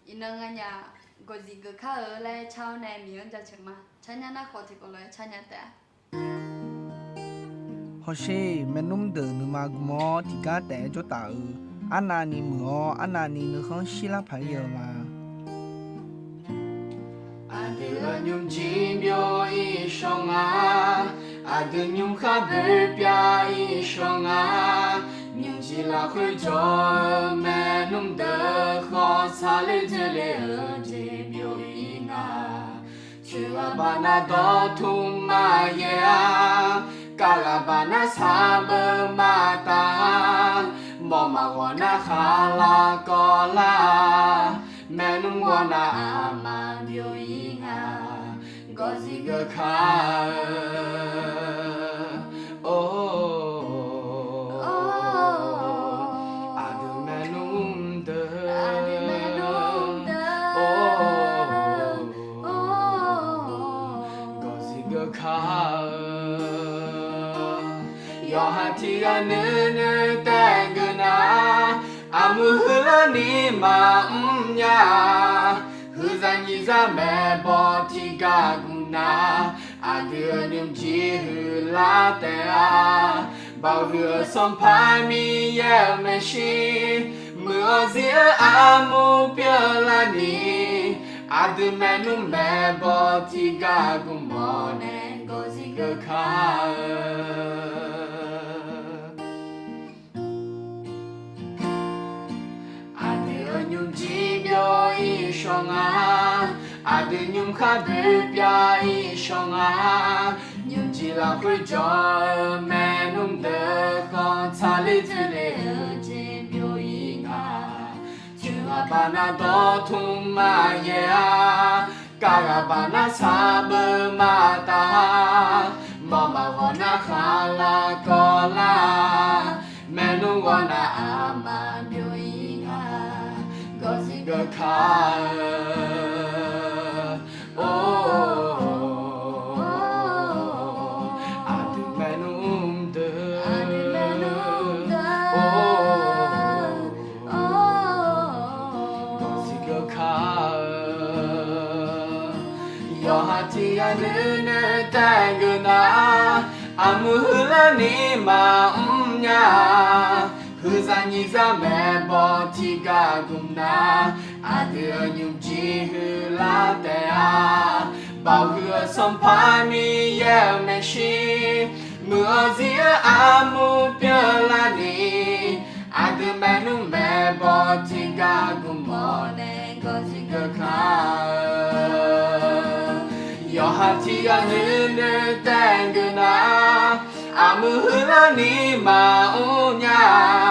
인왕아냐 고지 그 가을에 차원에 미연자 정마 찬야나 고지고로 찬야대 혹시 맨놈들 누마구모 티가 대줬다 아나니 뭐 아나니 너헌 실라 팔려마 아들은 융지묘 이숑아 아들 융하들 뼈 이숑아 융지라 훌조 맨놈들 허살을 들려 제묘이나 주아바나 도투마예아 까라바나 사브마다 뭐마워나 할라걸라 맨놈워나 아마묘이나 거지가카 여하티가 눈을 떼그나 아무 흘러니 마음야 흐산이자 매버티가 구나 아드님 지흘라떼아 바흐 선팔미 예메시 무엇이 아무 별라니 아드맨 눈 매버티가 구머네 거지가 가을 지묘 이숑아 아들 융하들 뼈 이숑아 융지라 훌조 맨놈들 건살리 들레 지묘이나 주아바나 도투마예아 까라바나 사브마다 뭐마워나 할라걸라 맨놈워나 아마묘이나 거지가카 아드맨놈들 거지가카 여하티가 눈을 떼그나 아무 흘러니 마음야 흐산이자 매버티가 굽나 아들 융지 흘라대아 바흐 선팔미 예메시 무엇이 아무 별라니 아들 눈 매버티가 굽모네 거지가 가 여하티가 눈을 떼그나 아무 흘러니 마오냐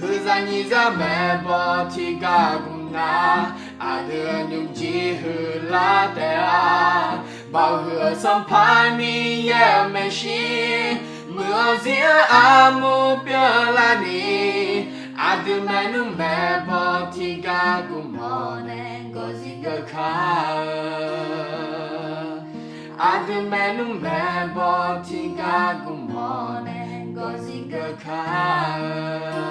흐산이자 매버티가 굽나 아들 융지 흘라대아 바흐 선팔미 예메시 무엇이 아무 별라니 아들맨 눈 매버티가 구머네 거지가 가을 아들맨 눈 매버티가 구머네 거지가 가을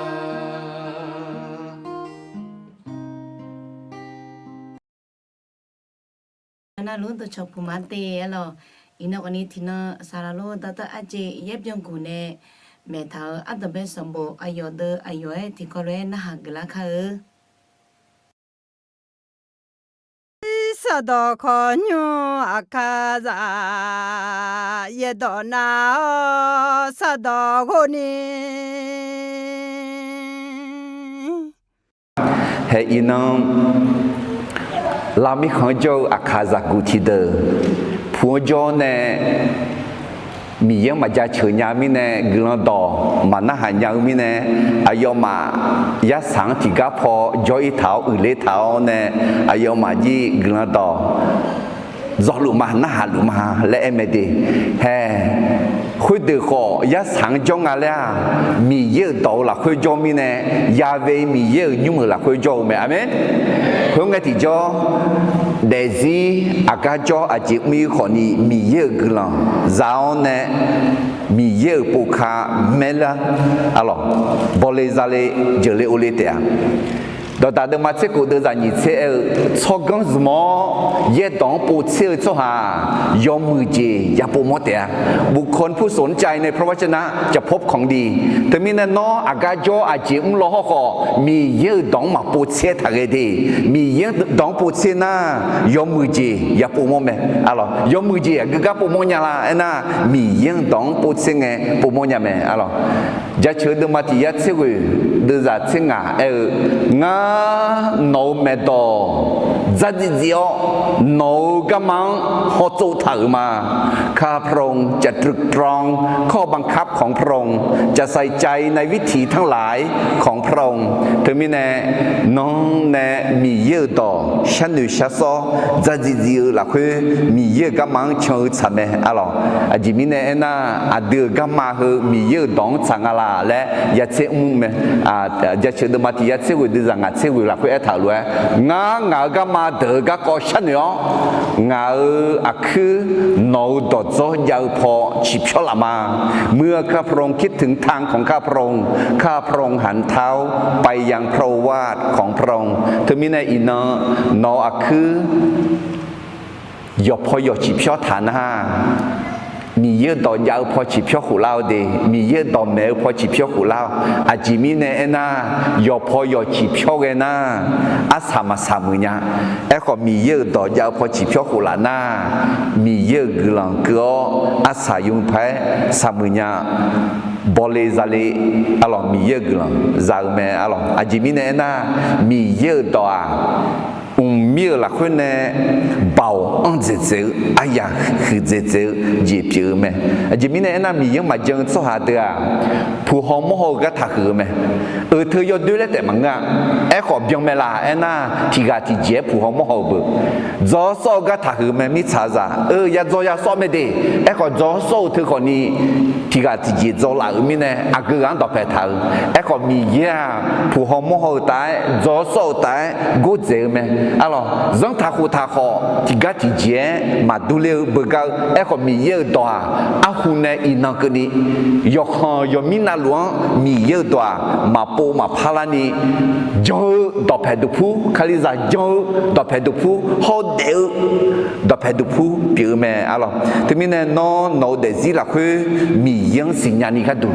na lu to chok pu ma te lo ina ko ni thina sara lo da ta aje yep jong ku ne me tha at the best sambo ayo de ayo e ti ko re na ha gla kha 사도 건요 아카자 예도나 사도 고니 hệ inong lami khonjo akaza gutide phujo ne mi yang ma ja chnya mi ne glon do ma na ha nya mi ne ayoma ya sang ti ga pho joy thao le thao ne ayoma ji glon do do lu ma na ha lu ma le emedi he khôi từ khổ giá sáng trong à lẽ mì dơ đầu là khôi cho mi nè ya về mì dơ nhưng mà là khôi cho mẹ amen hướng cái thì cho để gì à cái cho à chỉ mi khổ ni mì dơ cái là giáo nè mì dơ bù kha mẹ là alo bỏ lê ra lê giờ lê ô lê tè đó cho ta được mà chế cụ đưa ra nhị chế cho con gì mà ye đóng bộ chế cho hà yomมือจีอย่าปูมดแต่บุคคลผู้สนใจในพระวจนะจะพบของดีแต่มีนั่นเนาะอากาโจอาจิมล้อก็มีเยอะดองมาปูเชทางดีมีเยอะดองปูเชน่ายอมมือจีอย่าปูมดไหมอะไรยอมมือจีก็ปูมดเนี่ยละน่ะมีเยอะดองปูเชไงปูมดเนี่ยไหมอะไรจะเชื่อเดิมมาที่ยัดเชื่อเดินจากเชื่องางาโนเมโตจัดเดียวโนกำมังเขาโจถือมาข้าพระองค์จะตรึกตรองข้อบังคับของพระองค์จะใส่ใจในวิถีทั้งหลายของพระองค์ถึงมีแน่น้องแน่มีเยอะต่อฉันหนูชัดซ้อจัดเดียวละคือมีเยอะกำมังเชื่อฉันไหมอะไรอาจจะมีแน่น่าเดือกำมังคือมีเยอะดองสังอะไรและยัดเชื่อมุ่งไหมจะเชื่อเดิมมาที่ยัดเชื่อวิธีงัดเชื่อวิละคือถามเลยงากำมังเดือกก็ฉันเนาะงาคือโนดอจอยาวพอฉิบชลามาเมื่อข้าพระองค์คิดถึงทางของข้าพระองค์ข้าพระองค์หันเท้าไปยังพระวาทของพระองค์เธอมีในอินเนอร์โนคือยอพอยอฉิบชอฐานห้ามีเยอะต่อยาวพอฉิบเพียวหูเล่าดีมีเยอะต่อแมวพอฉิบเพียวหูเล่าอาจิมีเนเอน่ายอพอยอฉิบเพียวเอน่าอาสามาสามุญญาเอก็มีเยอะต่อยาวพอฉิบเพียวหูลาน่ามีเยอะกลังก็อาสายุงแพ้สามุญญาบอลเลซาเลalorsมีเยอะกลังซาเมalorsอาจิมีเนเอน่ามีเยอะต่อmieux la connaît bao en zézé aya zézé j'ai mais j'ai na na mi yang ma jeng so ha de pour homo ho ga tha khu me thơ yo de le te manga e ko byong me la e na ti ga ti je pour homo ho bu zo so ga tha khu me mi cha za ya zo ya so me de e ko zo so thơ ko ni ti ga ti je zo la mi ne a ga ang do pe tha e ko mi ya pour homo ho tai zo so tai go je me alors dân thà khó thì gắt thì dễ mà đủ liệu bờ cao em còn mì dơ đòa à hôm nay in năng cái này yo mina luôn mì dơ đòa mà po mà palani dơ đọp hết đục phu khai ra dơ đọp hết đục phu họ đều đọp hết đục phu biểu mẹ alors thì mình nó để gì là khơi mì yang sinh nhà ni cái đủ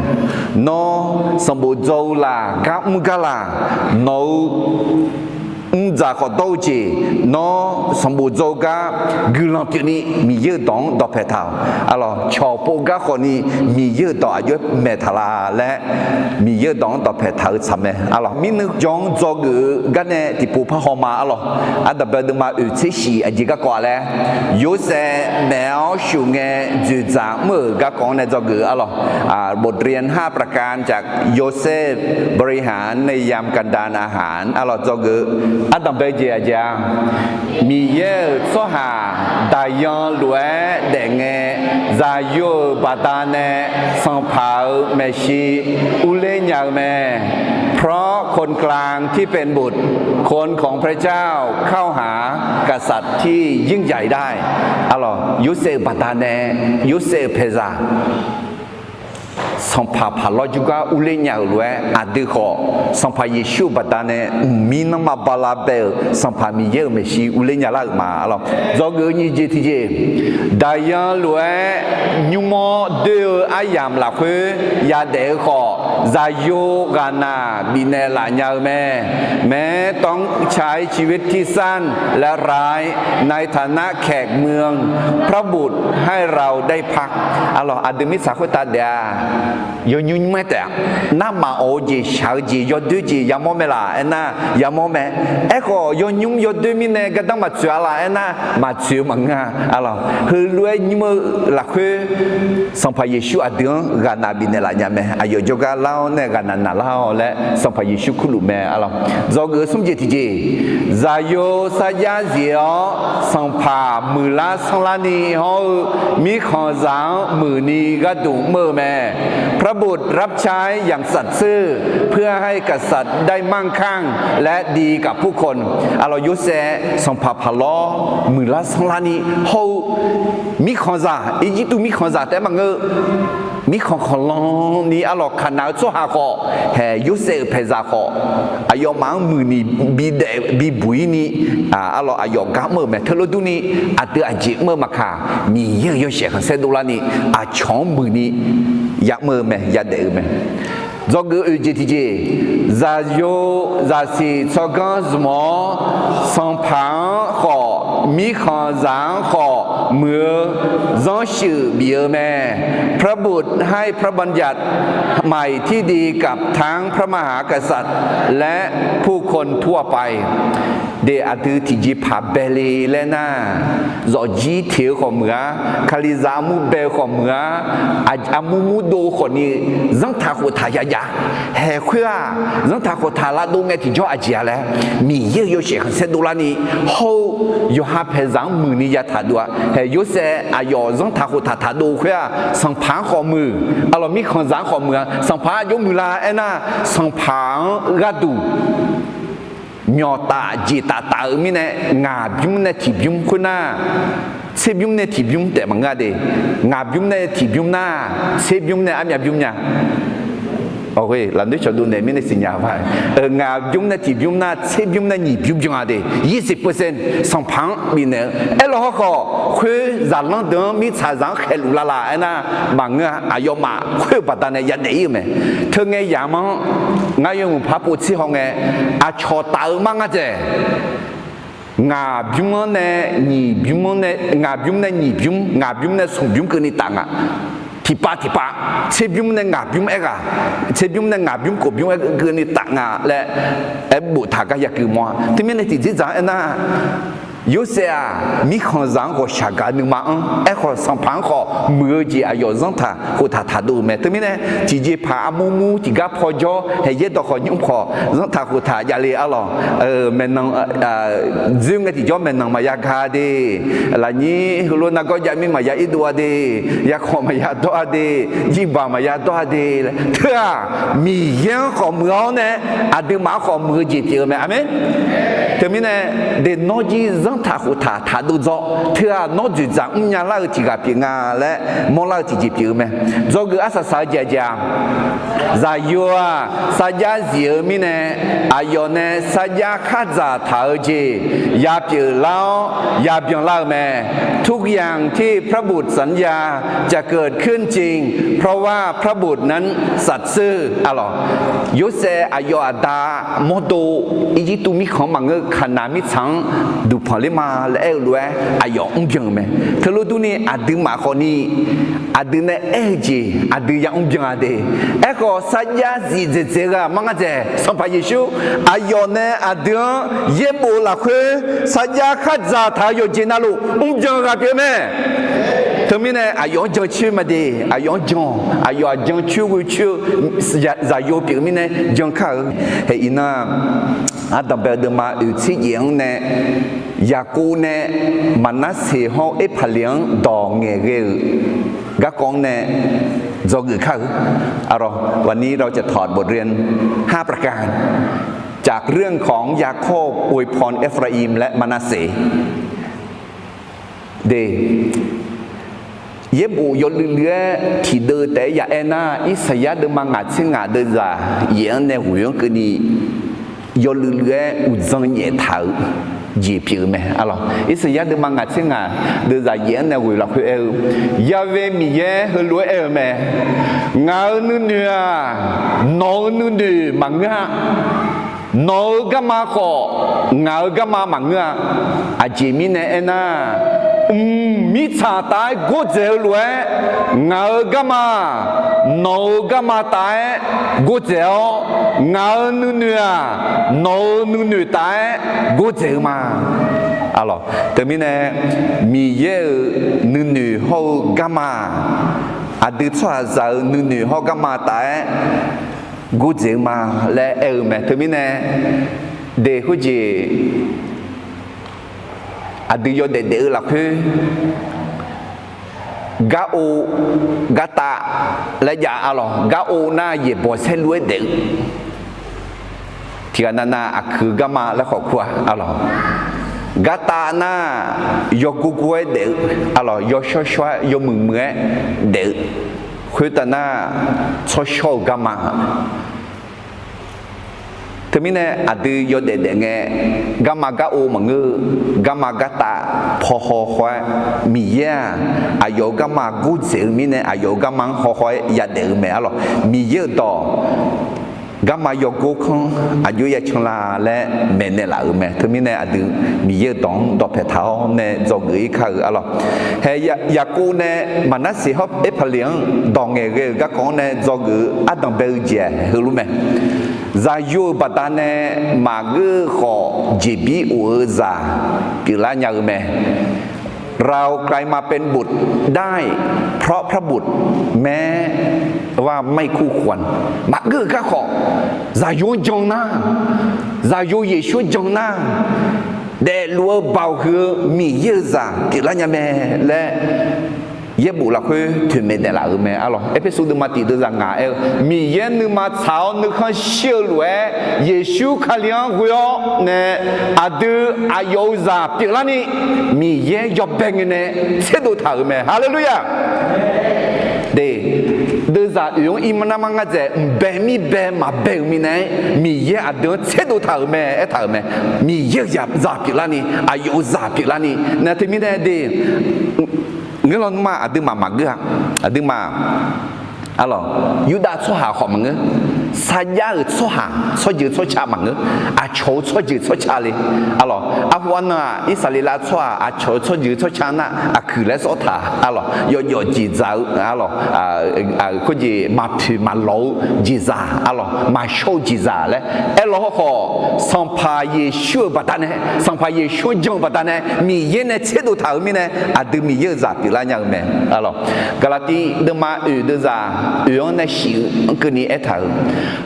nó sắm bộ dâu là các mga là nóจะขอโทษจีน้อสมบูรณ์โจกะกุลังที่นี่มีเยอะดองดอกเพทาวอะไรชาวโปกะคนนี้มีเยอะดอกอายุเมทลาและมีเยอะดองดอกเพทาวทำไมอะไรมีนึกจงโจกุกันเนี่ยที่ปูพะหอมาอะไรอันดับเดิมมาอุทิศอาจิกะกว่าแล้วยูเซแมวชูเงจุดจากมือกะกองในโจกุอะไรบทเรียน5ประการจากโยเซฟบริหารในยามกันดารอาหารอะไรโจกุอันดับเดียจางมีเยอะสหาดายอนรวยเด็กเงจายุบาตาเนสังพาวเมชีอุเลญยาเมเพราะคนกลางที่เป็นบุตรคนของพระเจ้าเข้าหากษัตริย์ที่ยิ่งใหญ่ได้อะไรยุเซบาตาเนยุเซเพซาสัมภาพาลอจุกาอุเลญาลวยอาดิขอสัมภาเยซูบัตาเนมีนมาบาลาเบลสัมภามีเยอะเมชีอุเลญาลากมาอะไรจอเกนี่เจทีเจดายาลวยยูโมเดออายามลาคือยาเดขอจายุกานาบินเนลาญาแม้ต้องใช้ชีวิตที่สั้นและร้ายในฐานะแขกเมืองพระบุตรให้เราได้พักอะไรอาดมิสาคุตาเดียยยุ่งไม่แต่น้ามาโอจีชาวจียอดดูจียามอเมล่ะน่ะยามอเมก็ยุ่งยอดดูมิเนก็ต้องมาเชื่อละน่ะมาเชื่อมังอ่ะอะไรคือรวยนี่มือหลักคือสัมภาเยซูอดีนกานาบินเนล่ะเนี่ยแม่อายุจกาเล่าเนี่ยกานานาเล่าและสัมภาเยซูคุลุแม่อะไรจอกสมเจติเจจายุสัจจะเสียสัมภามือละสังลานีเขามีข้อสั่งมือนี้ก็ดูมือแม่พระบุตรรับใช้อย่างสัตย์ซื่อเพื่อให้กษัตริย์ได้มั่งคั่งและดีกับผู้คนอารยุเซสัมภาพลอมือละสังลานีเขามีข้อสั่งอีจิตุมีข้อสั่งแต่บาง มีของของลองนี่อะหรอขนาดชั่วหาก็แห่ยุเสเพซาก็อายอมังมือนี่บีบุยนี่อะหรออายอกะเมื่อแม่เธอรู้ดูนี่อะเตออาจิเมื่อมาค่ะมีเยอะๆเสียงเสดูละนี่อะช่องมือนี่อยากเมื่อแม่อยากเดือแม่จอกเอเจทีเจซาโยซาซีซอกันสมอสัมพันธ์ขอมีขันจางขอเมื่อร้องชื่อเบียแม่พระบุตรให้พระบัญญัติใหม่ที่ดีกับทั้งพระมหากษัตริย์และผู้คนทั่วไปเดอาตือที่จีพาเบลีเลน่าจอจีเทียวของเมือคาลิซามูเบลของเมืออามูมูโดคนนี้จังทาโคทายายาเฮคุยาจังทาโคทาลาดูไงที่จ่ออาจีอะไรมีเยอะๆเสียงเสดูลานี่เขาอยู่หาเพจังมือนี่ยาทัดด้วยเฮยุเสอายอจังทาโคทาทัดดูคุยาสังผางของมืออารมณ์มีขันจังของเมือสังผางยกมือลาเอ็น่าสังผางรัดดูญอตาจีตาตามีเนงาบิมเนทีบิมคุณาเซบิมเนทีบิมแต่มังกาเดงาบิมเนทีบิมนาเซบิมเนอามีบิมเนี่ยโอเคหลังจากชดูเนี่ยไม่ได้สัญญาไว้งาบิมเนทีบิมนาเซบิมเนนี่บิมจังเด20%สังพังมีเนเอลฮก็คุยจากหลังเดิมมีชาจังเขลุลาลาเอ็น่ะบางเงาอายมาคุยปัตตานียันเดียมั้ยเธอไงอย่างมั้งงายงพาปุชิฮงไงอาชอตามังอาเจงาบิมเนนี่บิมเนงาบิมเนนี่บิมงาบิมเนส่งบิมกันนี่ต่างอ่ะที่ป้าเชบิมเนงาบิมเอกะเชบิมเนงาบิมกบิมเอกกันนี่ต่างอ่ะและบุตรก็อยากคือมัวที่ไม่ได้ติดใจนะ有些啊，米看上个下个你嘛个上班个每节啊要让他和他都没，对面呢，直接怕阿木木自家破咗，係一到可用破，讓他和他壓力啊咯，ไม่能只個地方ไม่能嘛壓卡的，嗱你好多那個壓米嘛壓一多的，壓可嘛壓多的，一百嘛壓多的，對啊，米樣可唔好呢，阿啲馬可唔會接住咩，係咪？對面呢，啲攞住讓他和他都做，對啊，攞住就唔要拉自家邊啊咧，冇拉自己邊咩？做個阿啥啥姐姐，在有啊，啥家有咩呢？阿有呢，啥家卡扎頭子，也邊撈也邊撈咩？ทุกอย่างที่พระบุตรสัญญาจะเกิดขึ้นจริงเพราะว่าพระบุตรนั้นสัตย์ซื่ออะไรยุเสอายอดาโมโตอีจิตุมิของมังขนามิชังดูพอลิมาและเอลวยอายองจังไหมเธอรู้ตัวนี้อดีมาคนนี้อดีเนี่ยเอจีอดียังจังอดีเอก็สัญญาสิเจกะมังเจสัมภายิชูอายอเนี่ยอดีเย็บโบลักเฮสัญญาขัดจาทายโยจินาลูจังกับเมเธอมีเนี่ยอายองจังชื่อมาดีอายองจังชื่อจะโยเปียมีเนี่ยจังข้าเฮ้ยน่าอาดับเบลเดมาอุทิศยังเนี่ยยากูเนี่ยมันน่าเสียห้องพเลี้ยงดองเงี้ยก็กองเนี่ยจงข้าอะไรวันนี้เราจะถอดบทเรียน5ประการจากเรื่องของยาโคบอวยพรเอฟราอิมและมานาเสเดเย็บบุยลือเลือที่เดินแต่ยาเอน่าอิสยาเดินมางาชิงาเดินจ่าเยี่ยงในหัวก็นี่ยลือเลืออุจจาระเยถาวเยี่ยผิวไหมอะไรอิสยาเดินมางาชิงาเดินจ่าเยี่ยงในหัวเราคือเอลยาเวมีเย่คือรวยเอลไหมงาหนื้อนอหนื้อมังงานอกมาของากมามังงาอาจิมิเนเอน่ามิชาตายกูเจอรวยงากมานอกมาตายกูเจองาหนื้อนอหนื้อตายกูเจอมาอะไรแต่มิเนมีเยอะหนื้อเขากมาอดีตชาติหนื้อเขากมาตายกูเจอมาและเอลแม่แต่มิเนเด็กเขาจีอดีตยอดเด็กหลักคือกาโอกาตาและยาอะไรกาโอหน้าเย็บบอเซลวยเด็กที่กันนาอักคือกามาและขอบครัวอะไรกาตาหน้ายกุกวยเด็กอะไรยชัวชัวยมือเด็กค คุยแต่หน้าชอบโชว์กามาทีนี้เนี่ยอาจจะยอดเด็ดไงกามาก็โอมังเงกามาก็ตาพอคอยมีเยอะอายุกามากูเสียมีเนี่ยอายุกามาคอยยาเดือดแม่หรอมีเยอะต่อกามาโยกุคงอายุยาชงลาและเมนเนี่ยละแม่ทีนี้เนี่ยอาจจะมีเยอะต่อดอกเพชรเท้าเนี่ยจงอีกข้าวหรอเฮียยากูเนี่ยมันน่าสิเขาเอฟเลี้ยงดองเงี้ยก็ของเนี่ยจงอีอัดดังเบลเจียรู้ไหมza yo batane magu kho jibi uza กิลาญาแม่เรากลายมาเป็นบุตรได้เพราะพระบุตรแม้ว่าไม่คู่ควรมักก็ขอซาโยจงนาซาโยเยชูจงนาเดลัวเบาคือมีเยอะซากิลาญาแม่และ耶布拉会推没得啦，没啊咯。一篇书的嘛，地都是伢哎，米耶你嘛草你看小路哎，耶稣看两个哟，呢阿都阿有啥？别啦你米耶要变个呢，这都他没，哈利路亚。对，都是用伊们那么个在白米白嘛白米呢，米耶阿都这都他没，哎他没，米耶呀咋别啦你，阿有啥别啦你，那他们那的。งั้นเรามาอาดึมามักเกะอาดึมาอะหรอยูดาชั่วหาของมังเกะสายาชั่วหาชั่วยืดชั่วชามังเกะอาโชชั่วยืดชั่วชาเลยอะหรออาวันน่ะอิสราเอลชั่วอาโชชั่วยืดชั่วชาน่ะอาคือและสอถาอะหรอยอจีจ้าอะหรอคนจีมาถือมาโลจีจ้าอะหรอมาโชจีจ้าเลยเอลล์เขาสัมภาเยชูบัดนั้นสัมภาเยชูจงบัดนั้นมีเยนเชดูท่ามีเนี่ยอาดึมีเยอะจ้าปีละอย่างแม่อะหรอกาลาตีเดมาเดจ้า用那些个你一头，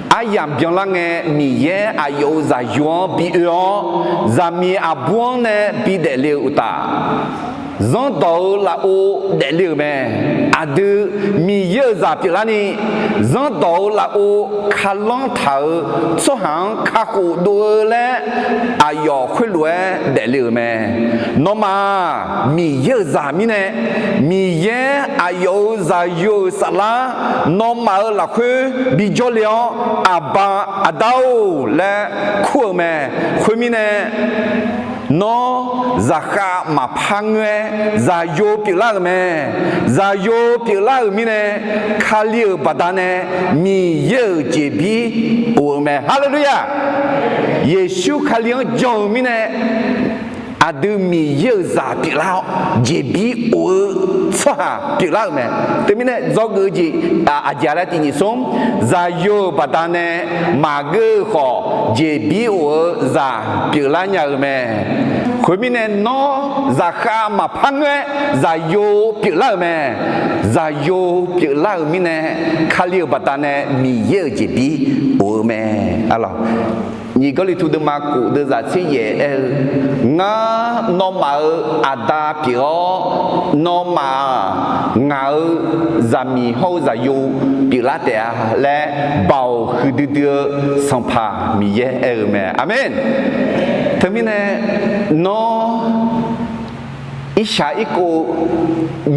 阿样变了个米耶阿有在用比用，在米阿帮呢比得了大。让到了我得了没？阿都米有啥比啦呢？让到了我看浪头，做行看好多嘞，阿要回来得了没？那么米有啥米呢？米也阿有啥有啥啦？那么那会比较了阿爸阿道嘞，苦没？苦米呢？no zaka ma phangwe za yo pila me za yo pila mi ne khaliu badane mi ye jebi o me hallelujah yesu khaliu jong mi ne adu mi ye za pila jebi o tsa pila me te mi ne zog ji ajala ti ni som za yo badane ma ge kho jebi o za pila nya meคนมีเนี่ยน้อจะข้ามาพังเว้จะโยปิล่าแม่จะโยปิล่ามีเนี่ยข้าเลี้ยวบัตรเนี่ยมีเยอะจีบีโอ้แม่อะไรนี่ก็เลยทุกเดือนมากูเดือนจะเสียง้าน้องมาอาดาเปียวน้องมาง้าจะมีเขาจะโยปิล่าแต่และเบาคือเดือดสัมภามีเยอะแม่อาเมนทั้งนี้เนี่ยน้ออิชาอิโก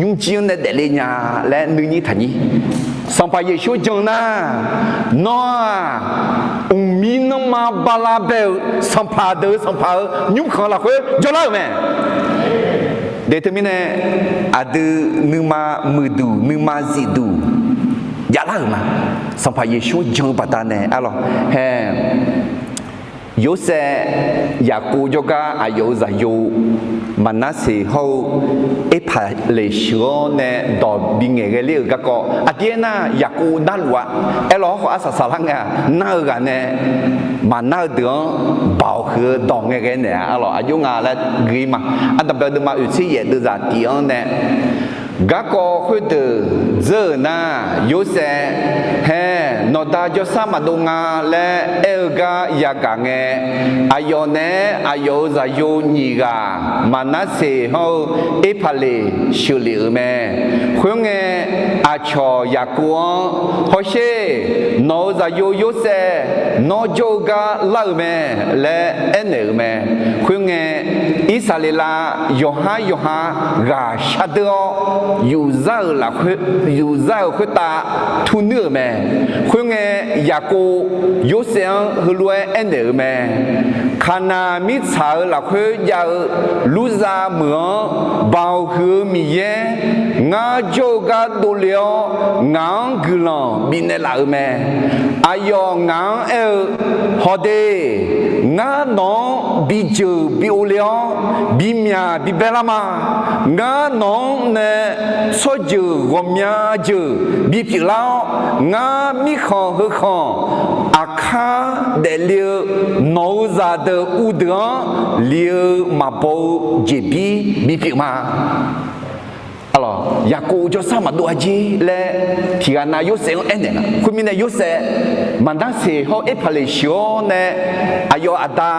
ยุ่งจีนในเดลีญาและนึกนี้ทันนี้สัมภาเยชูจังนะน้อมีน้ำมาบาลาเบลสัมภาเดอสัมภายุ่งของเราคือจะเล่าไหมเดี๋ยวทั้งนี้เนี่ยอาดูนึกมามือดูนึกมาจีดูอย่าเล่ามาสัมภาเยชูจังปัตตานีอะไรเฮ้有些雅各国家还有在有，มัน那时候一排来说呢，到边个了个个，啊爹呐雅各那路啊，哎老好啊啥啥啷个，那个呢，มัน那的包和当个个呢，啊老啊用啊来给嘛，啊特别的嘛有些也都在地方呢。gác có khuyết từ giờ na yếu sẽ he nó ta cho sa mà đông nga lẽ elga ya cả nghe ayo ne ayo za yo nhị ga mà na se ho epale xử lý me khuyên nghe a cho ya cuông ho she nó za yo yo sẽ nó cho ga lao me lẽ en me khuyên nghe ít สราเอลยอฮากาชาเดออยู่ซาละอยู่ซาคุตาทุนเนื้อแม่คุณเงยากูยุเสียงฮัลโหลเอ็นเดอร์แม่ขณะมิชาละคุยาลูซาเมืองบ่าวคือมีเยงาโจกาดูเลียวงางกลังบินเนลาแม่อายองางฮอเดงาน้องบิจูบิโอเลียวบิเมียบิเบลามางาน้องเนโซจูกอมยาจูบิปิลาวงามิขอฮึขออาคาเดลีโนซาเดอูเดเลียมาโบเจบีบิปิมาalors Yakob jo sama do aji le tiana yo se enenga kumine yo se mandan se ho e palesio ne ayo ada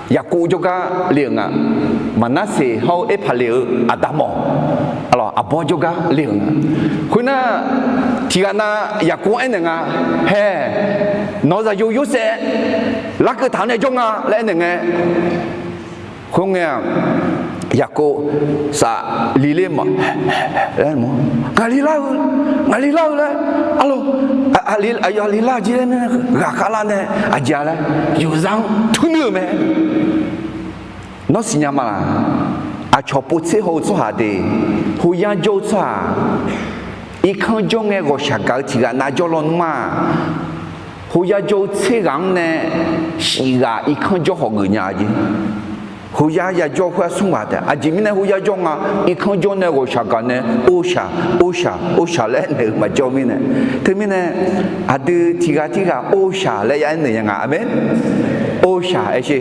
Yakob jo ga lienga manase ho e paleo adamo alors abo jo ga lienga kuna tiana Yakob enenga he no za yo se la ke thane jo nga le enenga khonga Yakob sa lilima mo ngalila le alo alil ayo lila je ne gakala ne ajala yuzang tunu me no sinyama la a chopo tse ho tso ha de hu ya jo tsa I kan jo nge go shaka ti ga na jo lon ma hu ya jo tse gang ne shi ga I kan jo ho ge nya ji胡呀呀叫快送话的，啊，前面呢胡呀叫啊，一看叫呢我啥干呢？欧夏来呢嘛叫面呢，对面呢，啊的提个欧夏来呀那样啊，阿门。欧夏哎是，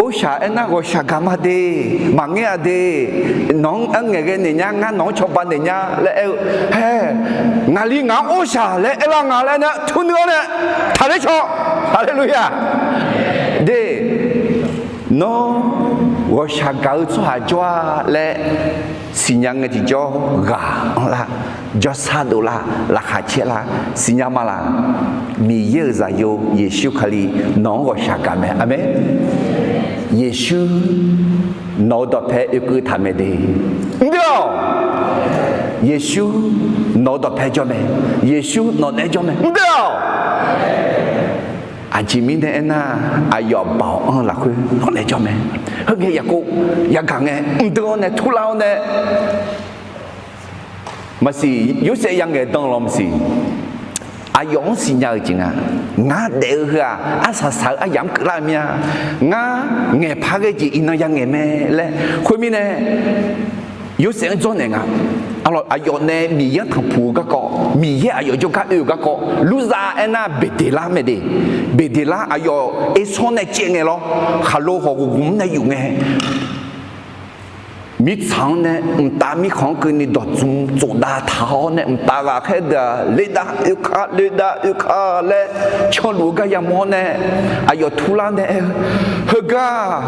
欧夏哎那我啥干嘛的？忙呀的，农安个个人家俺农出版人家来嘿，俺里俺欧夏来，俺俺来呢，突然呢，他来说，哈利路亚，对。no 我想搞出下抓来信仰的叫嘎啦叫啥都啦拉下切啦信仰嘛啦米耶在有耶稣可以弄我想干咩阿妹耶稣弄到拍一个他们的对耶稣弄到拍叫咩耶稣弄来叫咩对อาจิมินเอ็น่าอายอบเบาหลักคือคนไหนจอมไหมเฮ้ยอยากกูอยากกังไงตัวเนี่ยทุเลาเนี่ยมาสิยุเสียยังไงต้องลองสิอายองสิญาจริงอ่ะงาเดือดอาสาสาอายามกลายมีอ่ะงาเงี้ยพักจีอินยังเงี้ยแม่เลยคุยมีเนี่ยยุเสียงจนเองอ่ะalors ayo ne mi ya thapu ga ko mi ya ayo jo ka e ga ko luza ena bedela me de bedela ayo e son ne cheng lo khalo ho gum ne yu nge mi chang ne ta mi khong ke ni do zum zo da thao ne ta ga khe da le da yu kha le cho lu ga ya mo ne ayo thula ne he ga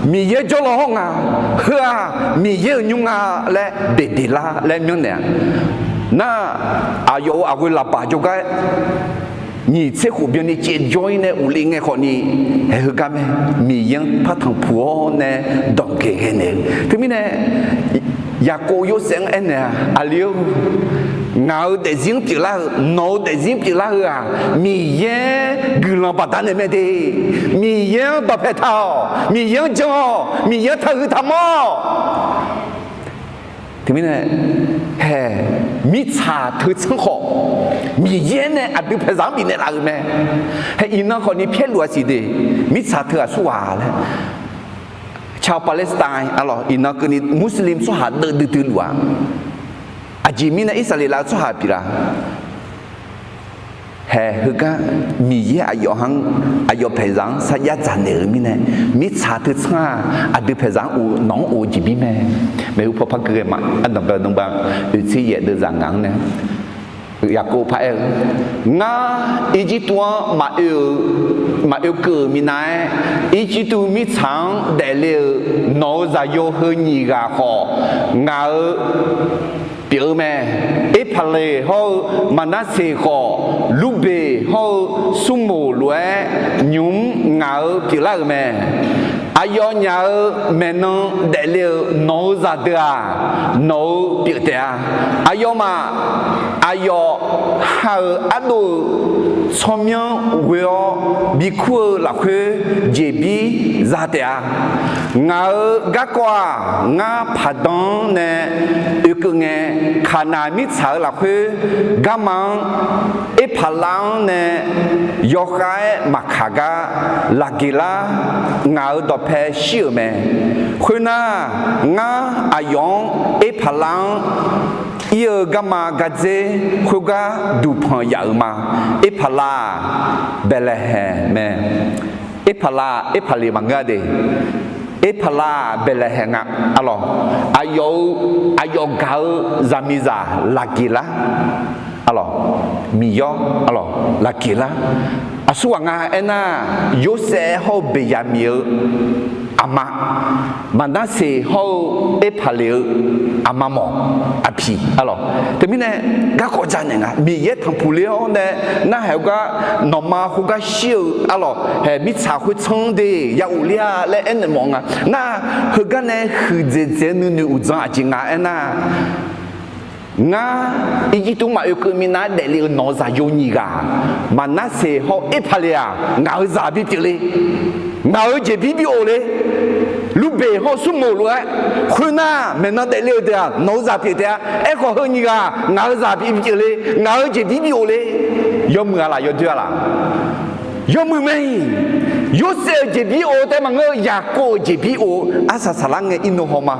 mi ye jo lo nga ha mi ye nyung nga le bedela le myung ne na ayo a gu la pa jo ga你这湖边的解决呢，无论爱和你还是干咩，米样怕同婆呢，当给个呢，对面呢，也过有生恩呢，阿刘，熬得进去啦，熬得进去啦啊，米样古老巴丹的咩的，米样不配套，米样叫，米样他是他妈。对面呢，嘿，米茶头真好，米烟呢啊，比平常比那哪个咩？嘿，伊那和你偏罗是的，米茶头啊说话嘞。ชาวปาเลสไตน์อ๋ออินนักนี่มุสลิมสุฮาเดือดหลวงอาจิมินะอิสราเอลสุฮาปีละเฮ้ฮึกะมีเยอะอยู่หังอยู่เพจังสัญญาจันเดอร์มินะมีชาติช่าอาดูเพจังอูน้องอูจีบีแม่ไม่รู้พอพักเกิดมาอันดับเดิมบางอุทิศเดือดจังงังเนี่ยอยากกูพายงาอีจิตัวมาเอวเกิดมีนายอีจิตัวมีช้างเดลิโนจะโยเฮนีกาของาเปียวแม่เอพาเลเขามานาเซขอลูเบเขาสุโมลวยยุ้มงาเปียวละแม่อ อายอญาแม่น้องเดลิโนซาเดาโนปิเตาอายอมาอายอฮาอดูสมยงเวอบิคูละคุเจบีซาเตางากะกว่างาพัดองเนอึกเงขานามิสาละคุกามังเอพลังเนยอคายมักขากาลากิลางาดอเพชิเมคุณางาอายองเอพลังเยกามากาเจคุกาดูพยามาเอพลาเบลเฮเมเอพลาเอพลีมังกาเดเอพลาเบลเฮงะalors ayo gal zamiza lagila alors miyo alors lagila asuanga ena yose ho beyamil ama manase ho epale amamo api alors temine ga ko jane nga mi ye tampule on ne na ha ga normal ho ga shiu alors he mi cha hu chong de ya ulia le en mo nga na ho ga ne hu je je nu u za ji nga ena nga iji tu ma yoku mina de li no za yo ni ga manase ho epale a nga za bi ti le nga je bi bi o le lu be ho su mo lo khuna me na de le de no za pi de e ko ho ni ga nga za bi bi le nga je bi bi o le yo mu la yo dia la yo mu me yo se je bi o de ma ngo ya ko je bi o asa sala nge ino ho ma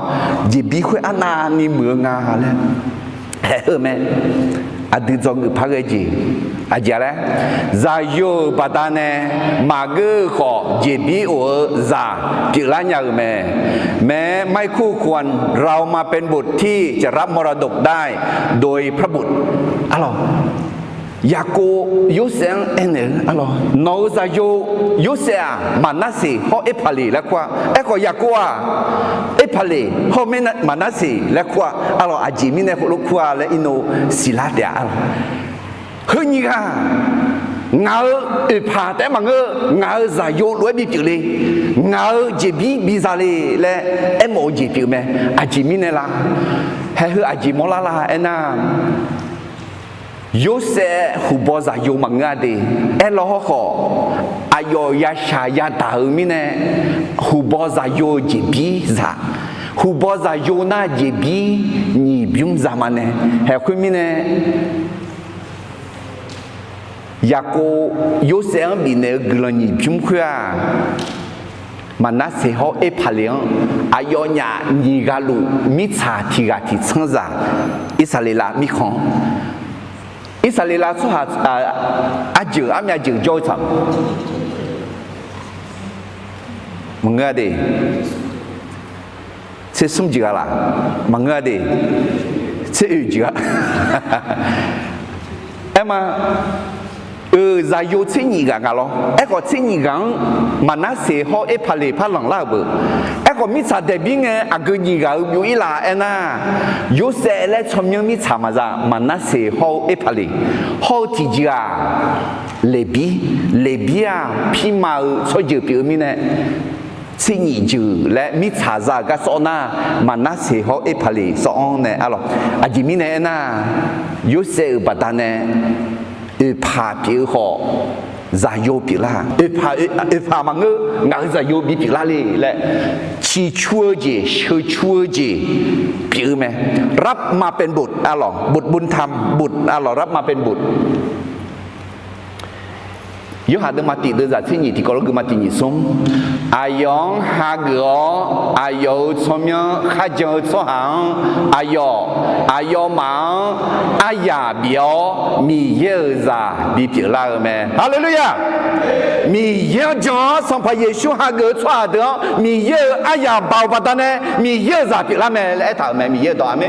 je bi khwe ana ni mu nga le he me adi zong pa ge ji ajara za yo badane ma ge kho je bi o za จิละอย่างแม้ไม่คู่ควรเรามาเป็นบุตรที่จะรับมรดกได้โดยพระบุตรอะไรยาโกยุเซงเอ็นอะไรโนซาโยยุเซามานาสีเขาเอพาลีแล้วกว่าเอ็กยาโกะเอพาลีเขาไม่มานาสีแล้วกว่าอะไรอาจิมิเนี่ยเขาลูกว่าแล้วอินโนศิลาเดียอะไรเฮ้ยนี่ค่ะเงาผาแต่มังเงาใจโยล้วนมีผิวเลยเงาจีบีบิซาลีและเอ็มโอจีผิวแม่อาจิมิเนี่ยละให้เฮอาจิมอลาละเอ็น่าโยเซหูบอซาโยมังงาดีเอลฮอขออายอยาชายาตามิเนหูบอซาโยจีบีซาหูบอซาโยนาจีบีนีบิมซามันเนเฮคุมิเนยาโกโยเซงบิเนกลนีพิมขวามันน่าเสียเขาเอพาเลียงอายอญานีกาลูมิชาทิกาทิชังซาอิสราเอลมิคองอิสราเอลสุหัสอาจืออามีอาจือโจซัมมึงเงาดีเชื่อสมจิกาละมึงเงาดีเชื่ออุจิกาเอ็มใจโยชินิกังกันหรอเอ็กก็ชินิกังมันน่าเสียเขาเอพาเลพาหลังลาบเอ็กก็มิชาเดบิงอากุญิกาอยู่อีลาเอ็น่าโยเซเลชมยังมิชามาจ้ามันน่าเสียเขาเอพาเลเขาที่จิกาเลบีอาพิมาช่วยเจอพี่มิเน่ชินิจูและมิชาจ้าก็สอน่ามันน่าเสียเขาเอพาเลสอนเนี่ยอะไรอาจิมิเน่น่าโยเซบัดานเนี่ยผาผิวห่อใจโยปิลาผามังงาใจโยบิปิลาเลยและชีชัวเจชื่อชัวเจผิวไหมรับมาเป็นบุตรอะไรบุตรบุญธรรมบุตรอะไรรับมาเป็นบุตรยกหาดึงมาติดด้วยจากที่นี่ที่ก็รู้มาติดนี่สมอายองฮาเกออายอสมยข้าเจ้าสหังอายอมังอายาเบียวมีเยอะจ้าบีผิวลาเอเมฮาเลลูยามีเยอะจ้าสัมภเยซูฮาเกอสวาเดอมีเยอะอายาบ่าวปัตตาเนมีเยอะจ้าผิวลาเมและถามเมมีเยอะต่อเม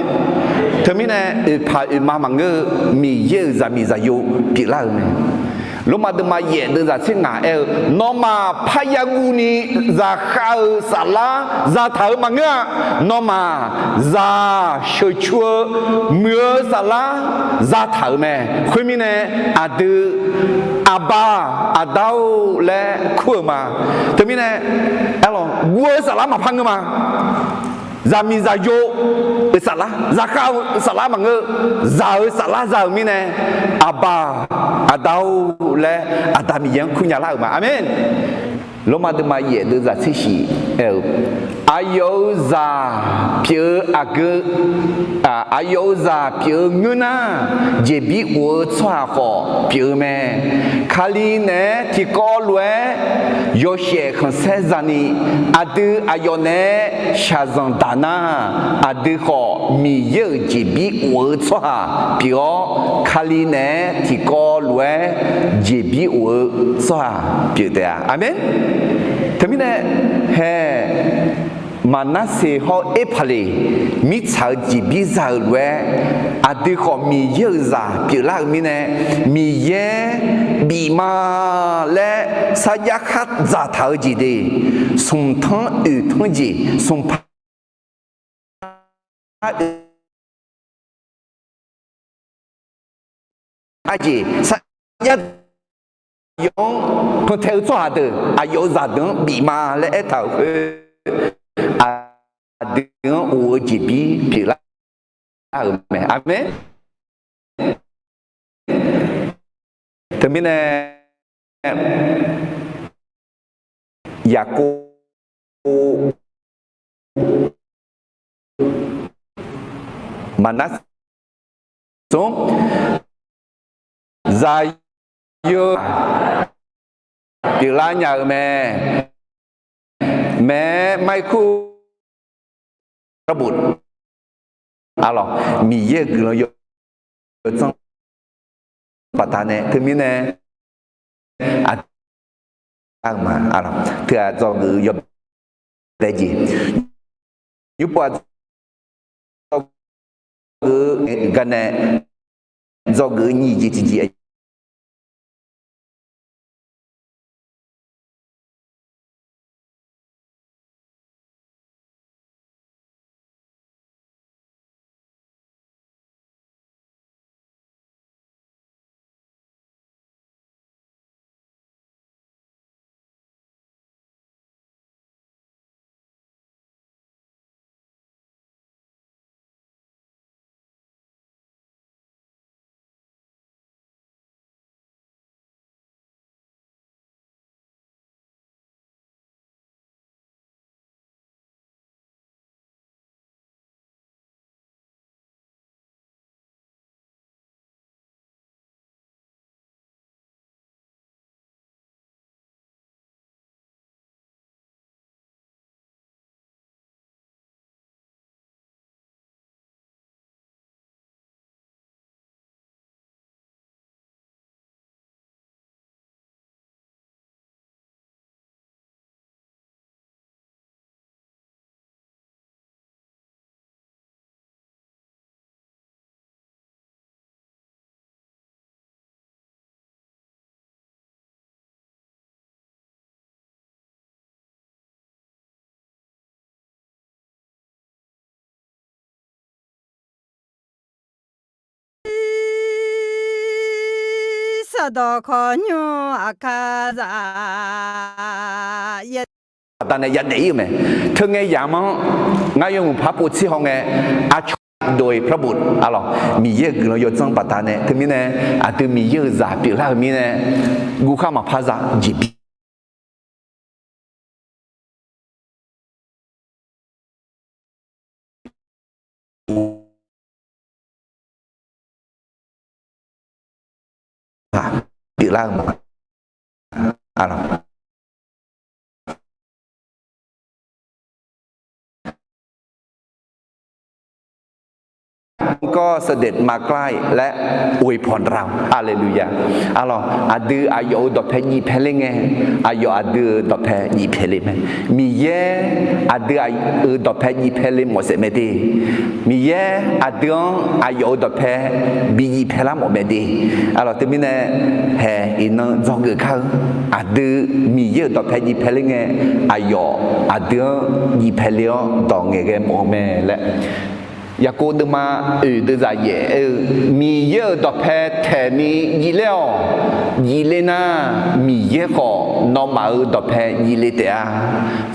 เธอมีเนี่ยพามามังมีเยอะจ้ามีจ้าโยผิวลาเอเม lô mà đừng mà dễ được ra xin ngã nó mà phải gu ni ra khao xả lá ra thở mà ngã nó mà ra sôi chua mưa xả lá ra thở mẹ khuyên mi nè ba đau lẽ khua mà thế mi nè alo vua xả lá mà phăng mà ra mi ra yo xả lá ra khao xả lá mà ngơ ra xả lá ra mi nè ba đau lẽ ta mi yang khu nhà lá mà amen lô mà đừng mà dễ được ra xí xí ayo za pio age ayo za pio nguna je bi wo chwa ho pio me khali ne ti ko lwe yo she khan se zani adu ayo ne sha zang dana adu ho mi ye je bi wo chwa pio khali ne ti ko lwe je bi wo chwa pio de amen thế mình này hè mà nó sẽ họ ép lại mi chào chỉ biết giờ rồi à đi họ mi giờ ra biểu lại mình này mi ye bị mà lẽ sa ya khát ra thảo gì đi sung thang ở thang gì sung phá gì sa ya用碰头抓的啊，有啥等比嘛来头啊，等我这边比啦，没阿没，这边呢，雅各mana so za yo bila nhà mẹ mai khu các bụt alors mi ye glo yo trong patane thứ mi nè mà alors thứ do ngữ yo để gì như qua ngữ gần nè do ngữ nhị gì Sado konyo akaza ye ta này nhận đấy mà thường nghe giảm ngay dùng pháp bút sĩ hong nghe đôi pháp bút mi ye gửi yo trong bát ta này thường mi này từ mi ye giả biểu là mi này gu kham mà phá ra chỉ biểu là mà ก็เสด็จมาใกล้และอวยพรเราฮาเลลูยาalors ada ayo dot phe nyi phe le nge ayo ada dot phe nyi phe le me mi ye ada ayo dot phe nyi phe le mo se me de mi ye ada ayo dot phe bi nyi phe la mo me de alors te mine he in do ge kha ada mi ye dot phe nyi phe le nge ayo ada nyi phe le do nge ge mo me le ya cô đưa mà đưa ra dễ mi dơ đọc hè thẻ ni gì leo gì lên na mi dơ khó nó mà đọc hè gì lên tệ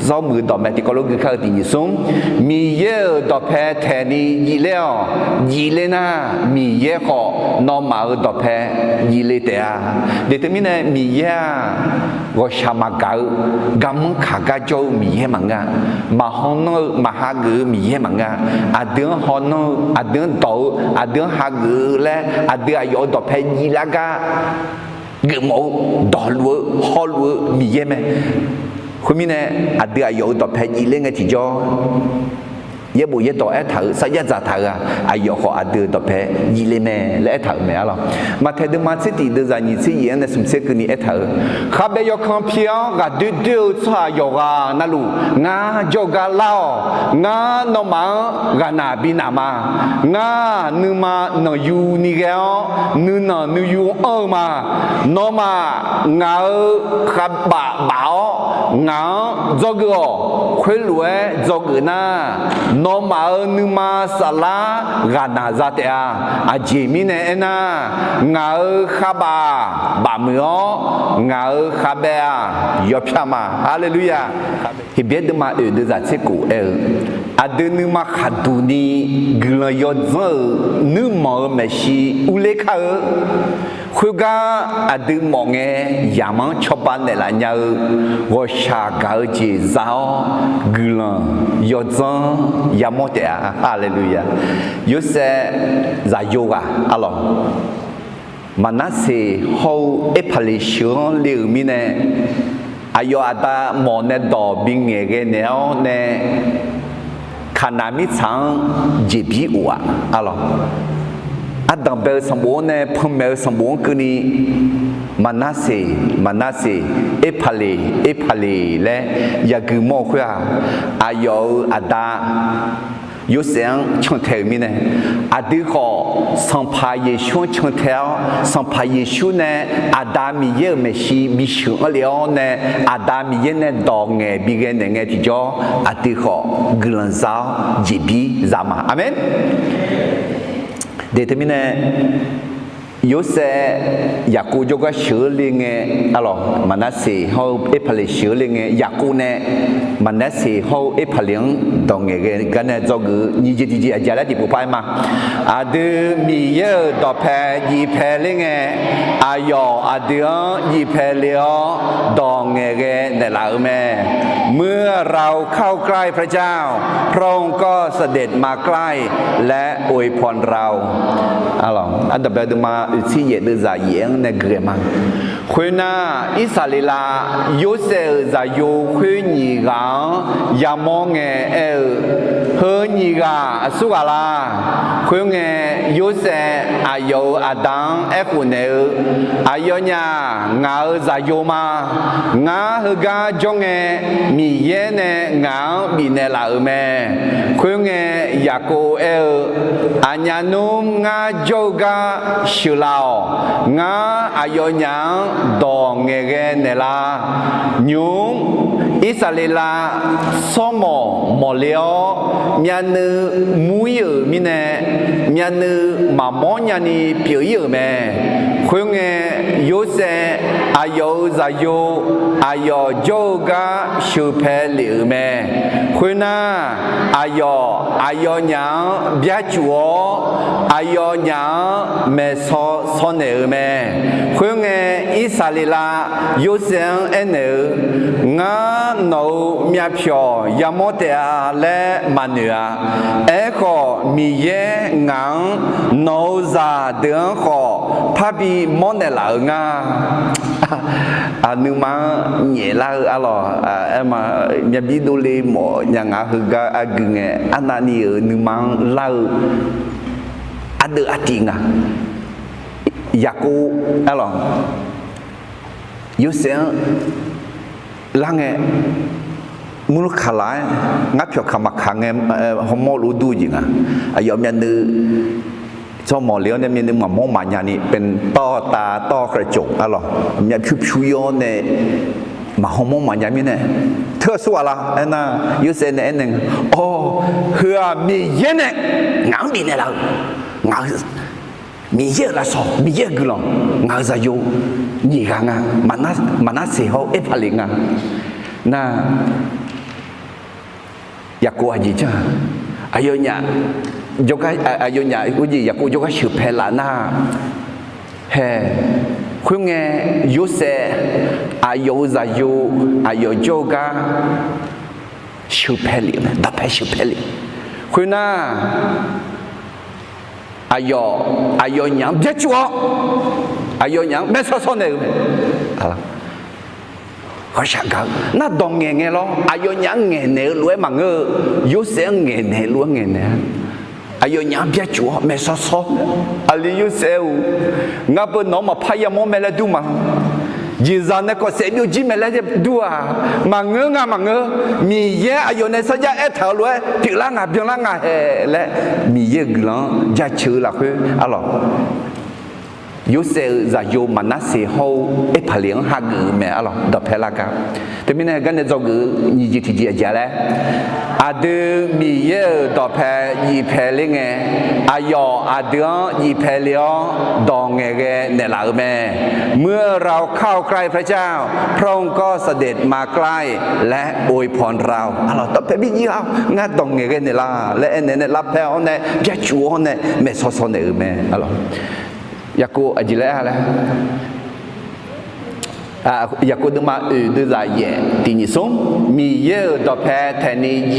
do mưa đọc mẹ thì có lúc khơi thì xuống mi dơ đọc hè thẻ ni gì leo gì lên na mi dơ khó nó mà đọc hè gì lên tệ để tới này mi dơ gọi sao mà cỡ gắm khả ca châu mi dơ mà hông nó mà ha gử mi dơ mà nga đứa nó đứa tổ đứa ha gử lẽ đứa ayo đọc hè gì lá ga gử mẫu đỏ lúa ho lúa mì dê mẹ khuyên mình nè đứa ayo đọc hè gì lên ngay chỉ cho ye bộ ye tổ thở sao ye giả thở ayo họ đứa đọc hè gì lên mẹ lẽ thở mẹ lo mà thấy được mà sẽ thì đưa ra những gì này sum sẽ cái này thở khắp bây giờ không phiêu cả đưa xa yoga na lu nga yoga lao nga no ma ga na bi na ma nga nu ma no yu ni ga nu yu ma no ma nga khắp bảo nga jogo khuyên lúa jogo na nó mà nu ma sala gana ra te chỉ mi nè na ngà khaba ba myo ngà khabe yo pyama hallelujah thì biết được mà ở được giải thích cụ ada nu ma khaduni gla yo zơ nu ma meshi uleka khuga adu monge yamang chopan ne la nya wo sha ga ji zao gla yo zan yamote hallelujah yo se za yoga alors manase ho epalisho liu mi ne ayo ada mone do binge ge ne ne kanami chang jibi wa alors Adam bel sambone pemel sambon kini manase epale le yagumo khya ayo ada yo sang chong thel mi ne adu kho sampa ye shon chong thel sampa ye shu ne adami ye me shi bi shu leo ne adami ye ne do nge bi ge ne nge ti jo adu kho glan za jibi zama amen determine yo se yaku yoga shuling alors manase ho epale shuling yaku ne manase ho epaling dong ge gane jog ni ji ajala di pupai ma adu mi ye do phe yi phe ling ayo adu yi phe leo dong ge ne la me เมื่อเราเข้าใกล้พระเจ้าพระองค์ก็เสด็จมาใกล้และอวยพรเราalors ada beduma uti ye de za yen ne grema khuna isalila yose za yo khuni ga yamonge he ni ga asugala khunge yose ayo adan ekune ayonya nga za yo ma nga ga jonge mi yene nga binela me khunge yako anyanum nga yoga shulao nga ayonya do ngege nela nyum isalila somo moleo myanu muyu mine myanu mamonya ni piyu me khunge yose ayo zayo ayo yoga shupeli me khuna ayonya byachuo ayonya meso sone me khunge isalila yosen ene nga no myapyo yamote le manua eko miye ngang no za de kho phabi monela nga nhưng mà nhẹ la alo em mà nhà bi đô lê mỏ nhà ngã hư ga agưng anani nhưng mà la ada hati ngah yaku alors yusen lange mulu khalai ngapyo khamakhange homo lu du jinga ayom yan nu ชอบหมอเลี้ยวเนี่ยมีหนึ่งหมอมองมาอย่างนี้เป็นต้อตาต้อกระจกอะไรมีผิวย้อนเนี่ยมาหมองมาอย่างนี้เนี่ยเธอสัวละไอ้น่ะยูเซนเนี่ยหนึ่งโอ้เฮือมีเยอะเนี่ยงามีเนี่ยเรางามีเยอะละสองมีเยอะกี่หลงงาจะอยู่นี่กันอ่ะมันน่าเสียเขาเอฟอะไรกันน่ะอยากกลัวจีจ้าอายุเนี่ยjuga ayunya uji yaku juga syupelana he kunge yuse ayo zayu ayo juga syupeli dapat syupeli kuna ayo nyang becuo ayo nyang mesosone ala họ sáng cả nó đồng nghe lo ayo nhang nghe nè lúa mà ngơ yuse nghe nè lúa nghe nè ayo nyam bia chúa mẹ so so ali yu seu ngáp nó mà phai mo mẹ là du mà giờ ra nó có sẽ biểu chỉ mẹ là du à mà ngơ mi ye ayo này sao ra thảo luôn việc là ngà hè lẽ mi ye glang ra chữ là cái alo yu seu ra yu mà nó sẽ hậu ép phải liền hạt gử mẹ alo đập phải là cả thế mình này cái này do gử như gì thì gì vậy lẽ adu mi ye do phe yi phe le nge ayo adu yi phe leo do nge ge ne la me เมื่อเราเข้าใกล้พระเจ้าพระองค์ก็เสด็จมาใกล้และอวยพรเราalors to pe bi yi ha nga do nge ge ne la le ne ne la phe on ne bia chu on ne me so so ne me alors yaku ajile ha la ya cô đừng mà đưa ra ye thì nhị sống mi ye đọc hè thế này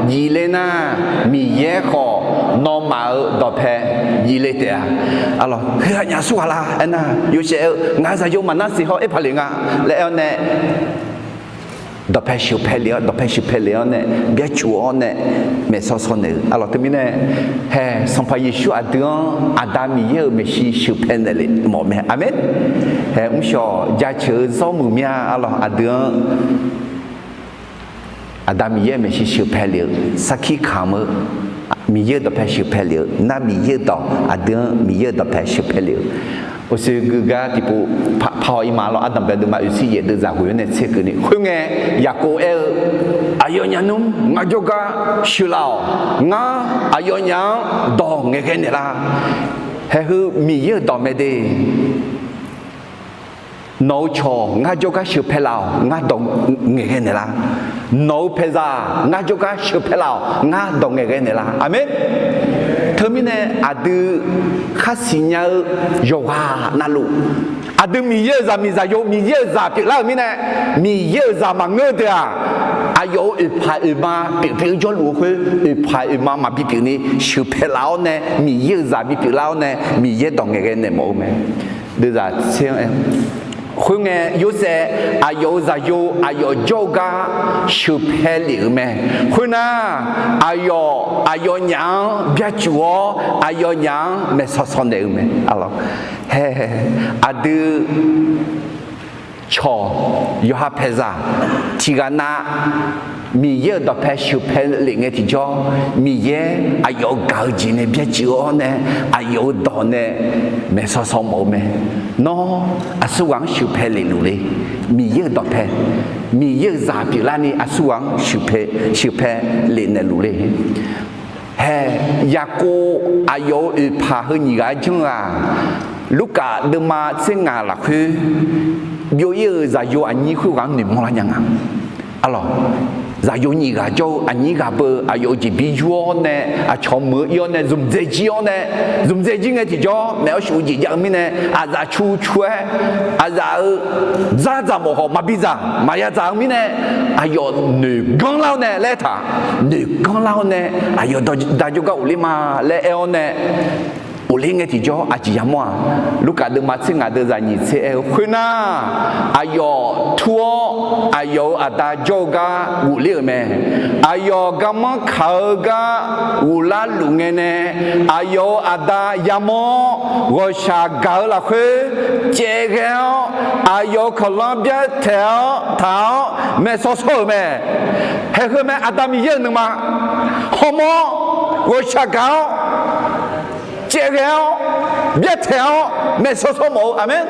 gì lẽ na mi ye khó nó mà đọc hè gì lẽ thế alors cái nhà số là anh à yêu sẽ ngay ra yêu mà nó sẽ họ ép phải liền à lẽ anh này đọc hè siêu phê liền này biết chúa này mẹ sao sao này alors thế mình này hè xong phải Giêsu à đường Adam mi ye mẹ siêu phê này một mẹ amen hè ông cho gia chữ do mù mía alors à đường Adam mi ye mẹ siêu phê liền saki kham mi ye đọc hè siêu phê liền na mi ye đọc à đường mi ye đọc hè siêu phê liền Ose guga tipu pau imalo adam bedu ma usi ye de za huyo ne tseke ni hunge yako el ayo nyanum nga joga shulao nga ayo nyang do ngeke ne la he hu mi ye do me de no cho nga joga shupelao nga do ngeke ne la no peza nga joga shupelao nga do ngeke ne la amen termine adu khasinya yoga nalu adu mi ye za mi za yo mi ye za pi la mi ne mi ye za ma nge de a ayo u pa u ma pi jo lu khu u pa u ma ma pi ni shu pe lao ne mi ye za pi lao ne mi ye dong ge ne mo me de za xian khu nghe yo se ayo za yo ayo yoga shu pe li me khu na ayo nyang bia chuo ayo nyang me so so ne me alors he adu cho yo ha peza tigana mi ye do pe shu pe li nge ti jo mi ye ayo gao ji ne bia chuo ne ayo do ne me so so mo me no asuang shu pe li lu le mi ye do pe mi ye za pi la ni asuang shu pe li ne lu le he yako ayo u pa hu ni ga chung a luka de ma singa la khu yo ye za yo ani khu gang ni mo la nyang alors za yo ni ga jo ani ga be ayo ji bi yo ne a chom mo yo ne zum ze ji yo ne zum ze ji nge ti jo me o shu ji yang mi ne a za chu chue a za mo ho ma bi za ma ya za mi ne ayo nu gong lao ne le ta nu gong lao ne ayo da jo ga u li ma le e o ne u le nge ti jo a ji ya mo lu ka de ma tsi nga de za ni tse e khwe na ayo thuo ayo ada jo ga u le me ayo ga ma kha ga u la lu nge ne ayo ada ya mo wo sha ga la khwe che ge ayo khala bya theo thao me so so me he he me adam ye ne ma ho mo wo sha ga che ge biết theo mẹ số số một amen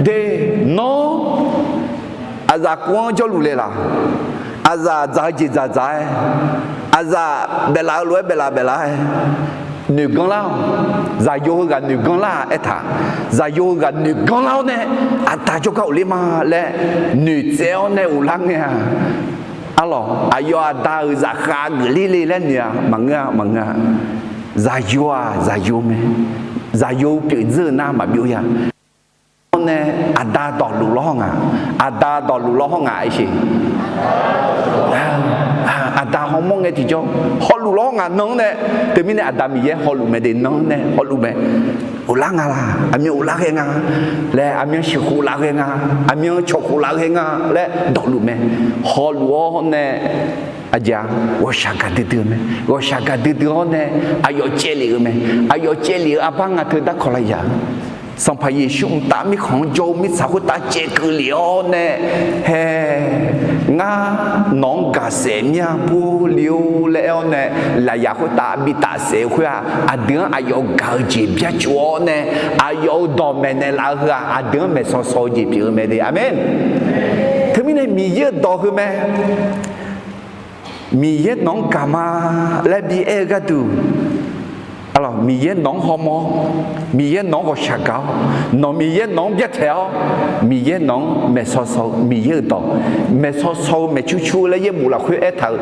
để nó aza quan cho lule là aza aza bela lue bela nữ con lao za yoga nữ con la eta za yoga nữ con lao nè ata cho cậu lima lệ nữ treo nè ulang nè alo ayo ada za kha gli lên nè manga za yo me za yo biểu dư na mà biểu ya nè ada đỏ lù lo ngà ada đỏ lù lo ngà ấy gì ada họ mong nghe thì cho họ lù lo ngà nông nè từ mình ada mi ye họ lù mẹ đến nông nè họ lù mẹ ulang ngà là ami ulang ngà lẽ ami chịu ulang ngà ami chọc ulang ngà lẽ đỏ lù mẹ họ lù nè aja washaga dideme washaga didone ayo cheli me ayo cheli abanga theda kholaya sampai Yesu ta mi khong jo mi sa ko ta che ku liao ne he nga nong ga se nya bu liu leo ne la ya ko ta bi ta se khwa adin ayo ga ji bia chuo ne ayo do me ne la ha adin me so so ji bi me de amen themi ne mi ye do hu me mi ye nong kama la bi e ga tu alors mi ye nong homo mi ye nong ho shagao no mi ye nong biết theo mi ye nong me so so mi ye do me so so me chu chu la ye mu la khue e thở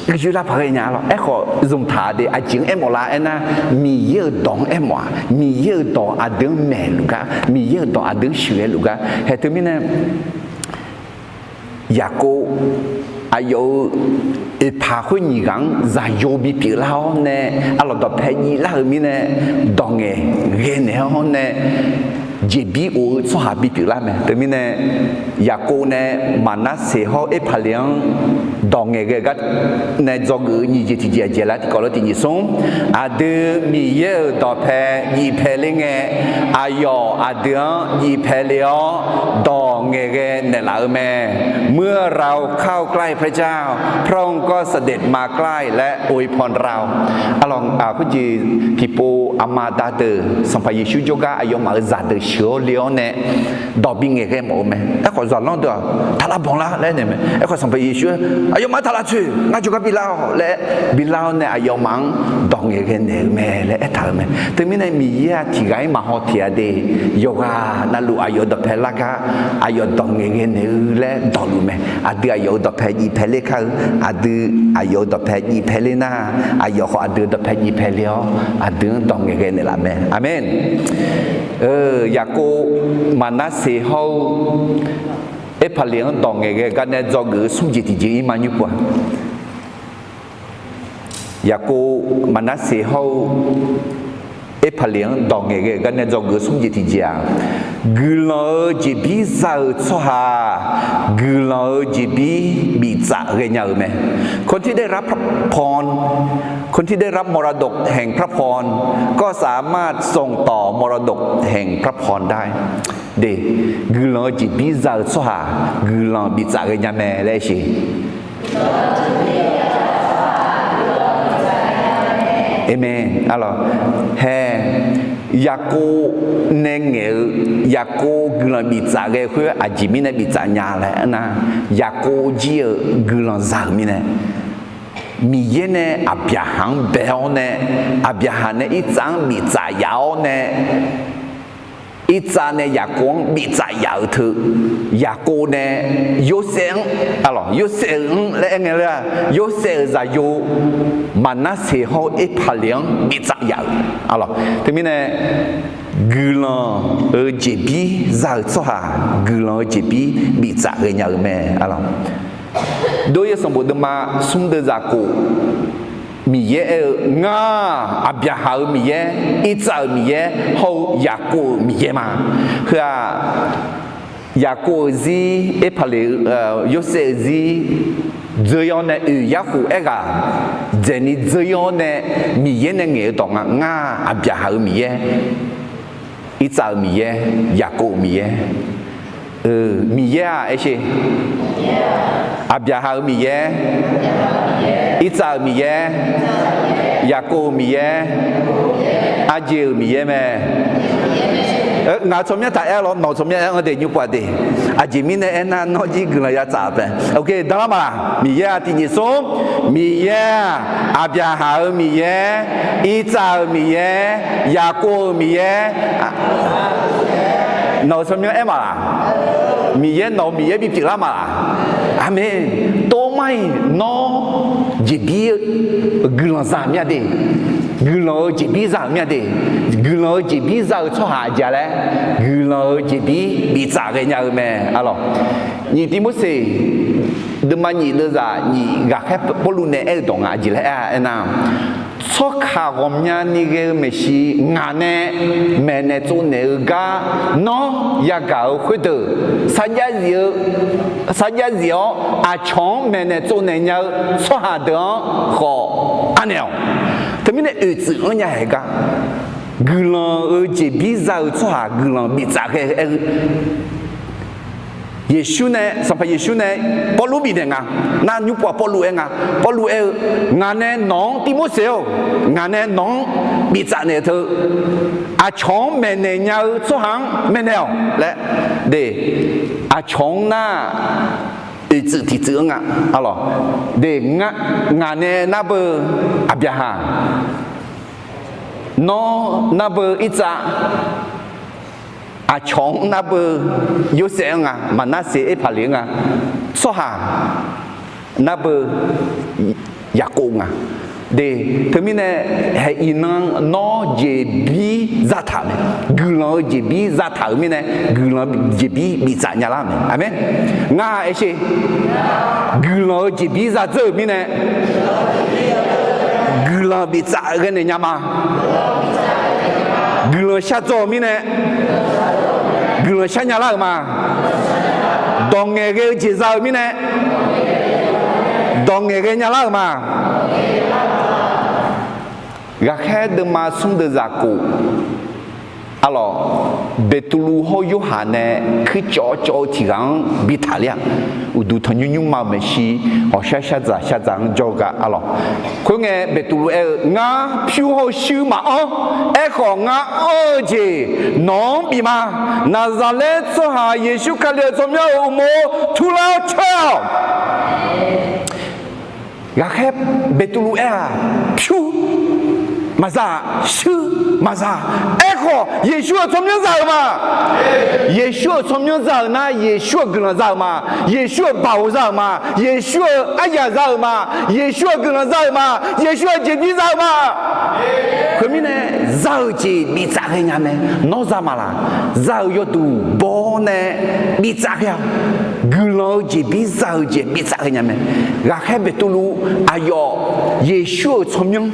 cái chú la phải nhà lo e khó dùng thả để a chính em la em na mi ye dong em wa mi ye do a đứng mẹ luka mi ye do a đứng shue luka he tu mi ne ya ko ayo e pa khu ni gang za yo bi pi lao ne alo do pe ni la mi ne dong e ge ne ho ne je bi o so ha bi pi la me te mi ne ya ko ne mana se ho e pa liang dong e ge ga ne zo gu ni je ti je la ti ko lo ti ni song a de mi ye do pe ni pe le nge ayo a de ni pe le o dong e ge ne la me เมื่อเราเข้าใกล้พระเจ้าพระองค์ก็เสด็จมาใกล้และอวยพรเราอลองคุณจีพี่ปูอามาดาเตอร์สัมภาระชูโจกาอายมาจัดเดชิโอเลียนเน่ดอบิงเกมโอเมไอ้คนจอดล้อตัวทาราบงละแล้วเนี่ยไอ้คนสัมภาระชูอายมาทาราชูงั้นจูกับบิลาวและบิลาวเนี่ยอายมังดองเกเน่เมและไอ้ทาร์เมแต่ไม่ได้มียาที่ไงมาฮอทียเดโยกานั่นลูกอายดอเพลกาอายดองเกเน่และดอลูเมada ayo dapat ji pele kau ada ayo dapat ji pele na ayo ko ada dapat ji pele ada dong ge ne la me amen ya ko mana se ho e paliang dong ge ga ne zo ge sum ji ti ji ma nyu kwa ya ko mana se ho e paliang dong ge ga ne zo ge sum ji ti ji gula jibi zao choha gula jibi bi za ge nya me คนที่ได้รับพรคนที่ได้รับมรดกแห่งพระพรก็สามารถส่งต่อมรดกแห่งพระพรได้เดกลอจิบิซาซฮากลอบิซาเกญาเมเลชิเอเมนalors he yako nenge yako glan bi za ge khu a ji mi ne bi za nya la na yako ji glan za mi ne mi ye ne abia han be ne abia han ne i zang mi za yao ne i za ne yako mi za yao tu yako ne yo seng alors yo seng le nge la yo se za yo mana se ho e phaliang mi za yao alors tu mi ne glan jibi za choha glan jibi bi za ge nya me alors โดยสมบูรณ์มาซุ่มเดจากู米耶nga abia hau米耶一早米耶后雅各米耶嘛和雅各子一拍了有些子这样的雅各那个这里这样的米耶的眼洞啊nga abia hau米耶一早米耶雅各米耶米耶啊，而且阿比哈米耶，伊扎米耶，雅各米耶，阿杰米耶咩？ngã chôm nhá tại lo nó chôm nhá ở đây như vậy đi à chỉ mình này na nó chỉ người ya trả về ok đó mà mi ya thì như số mi ya à bia hà mi ya y cha mi ya ya cô mi ya nó chôm nhá em à mi ya nó mi ya bị lắm mà amen tô mai nó chỉ biết người làm gì đi người chỉ biết làm gì đi người chỉ biết giao cho hạ gia đấy người chỉ biết bị trả cái nhà mẹ alo nhị tí một xí đừng mà nhị đưa ra nhị gạt hết bao lâu này ở đồng à chỉ là em nào cho khá gom nhà nhị cái mấy xí ngã nè mẹ nè chỗ nè gà nó ya gạo khuyết tử sa gia diệu à chong mẹ nè chỗ nè nhau cho hạ đó họ anh nào thế mình ở chỗ ở nhà hay cả người ở chỉ biết giao cho hạ người biết trả cái Yesu này sampai Yesu này Paulu bị nè na nhu qua Paulu ngà nè nong Timoteo ngà nè nong bị trả nè thơ à chong mẹ nè nhau cho hàng mẹ nèo lẽ để à chong na tự thì tự ngà alo để ngà nè na bơ Abraham nó na bơ ít à chong na bơ yêu sẽ ngà mà na sẽ phải liền ngà so hà na bơ ya cô ngà để thế mình này hay inang nó dễ bị giá thảo người dễ bị giá thảo mình này người dễ bị giá nhà làm amen ngà ấy chứ người dễ bị giá dơ mình này người bị giá cái này nhà mà người sát cho mình này người sát nhà làm mà đồng nghề cái chỉ giàu mình này đồng nghề cái nhà làm mà gak hết đừng mà xung đột giả cụ alo betulu ho Yohane khi cho thì gang bị thả liang udu thằng nhung mà mình si họ sát rằng joga alo khối nghe betulu ngã phiêu ho siêu mà khó ngã gì nó bị mà Nazareth cho hà Giêsu Kitô trong nhau mô thu lao chao gak hết betulu phiêu mà ra sư mà ra echo Yeshua trong những giờ mà Yeshua trong những giờ na Yeshua gần giờ mà Yeshua bảo giờ mà Yeshua ai giờ mà Yeshua gần giờ mà Yeshua chỉ biết giờ mà cái mình này giờ chỉ bị trả cái nhà này nó ra mà là giờ yêu tu bố này bị trả cái gần chỉ biết giờ chỉ biết trả cái nhà này gác hết bị tu lu ayo Yeshua trong những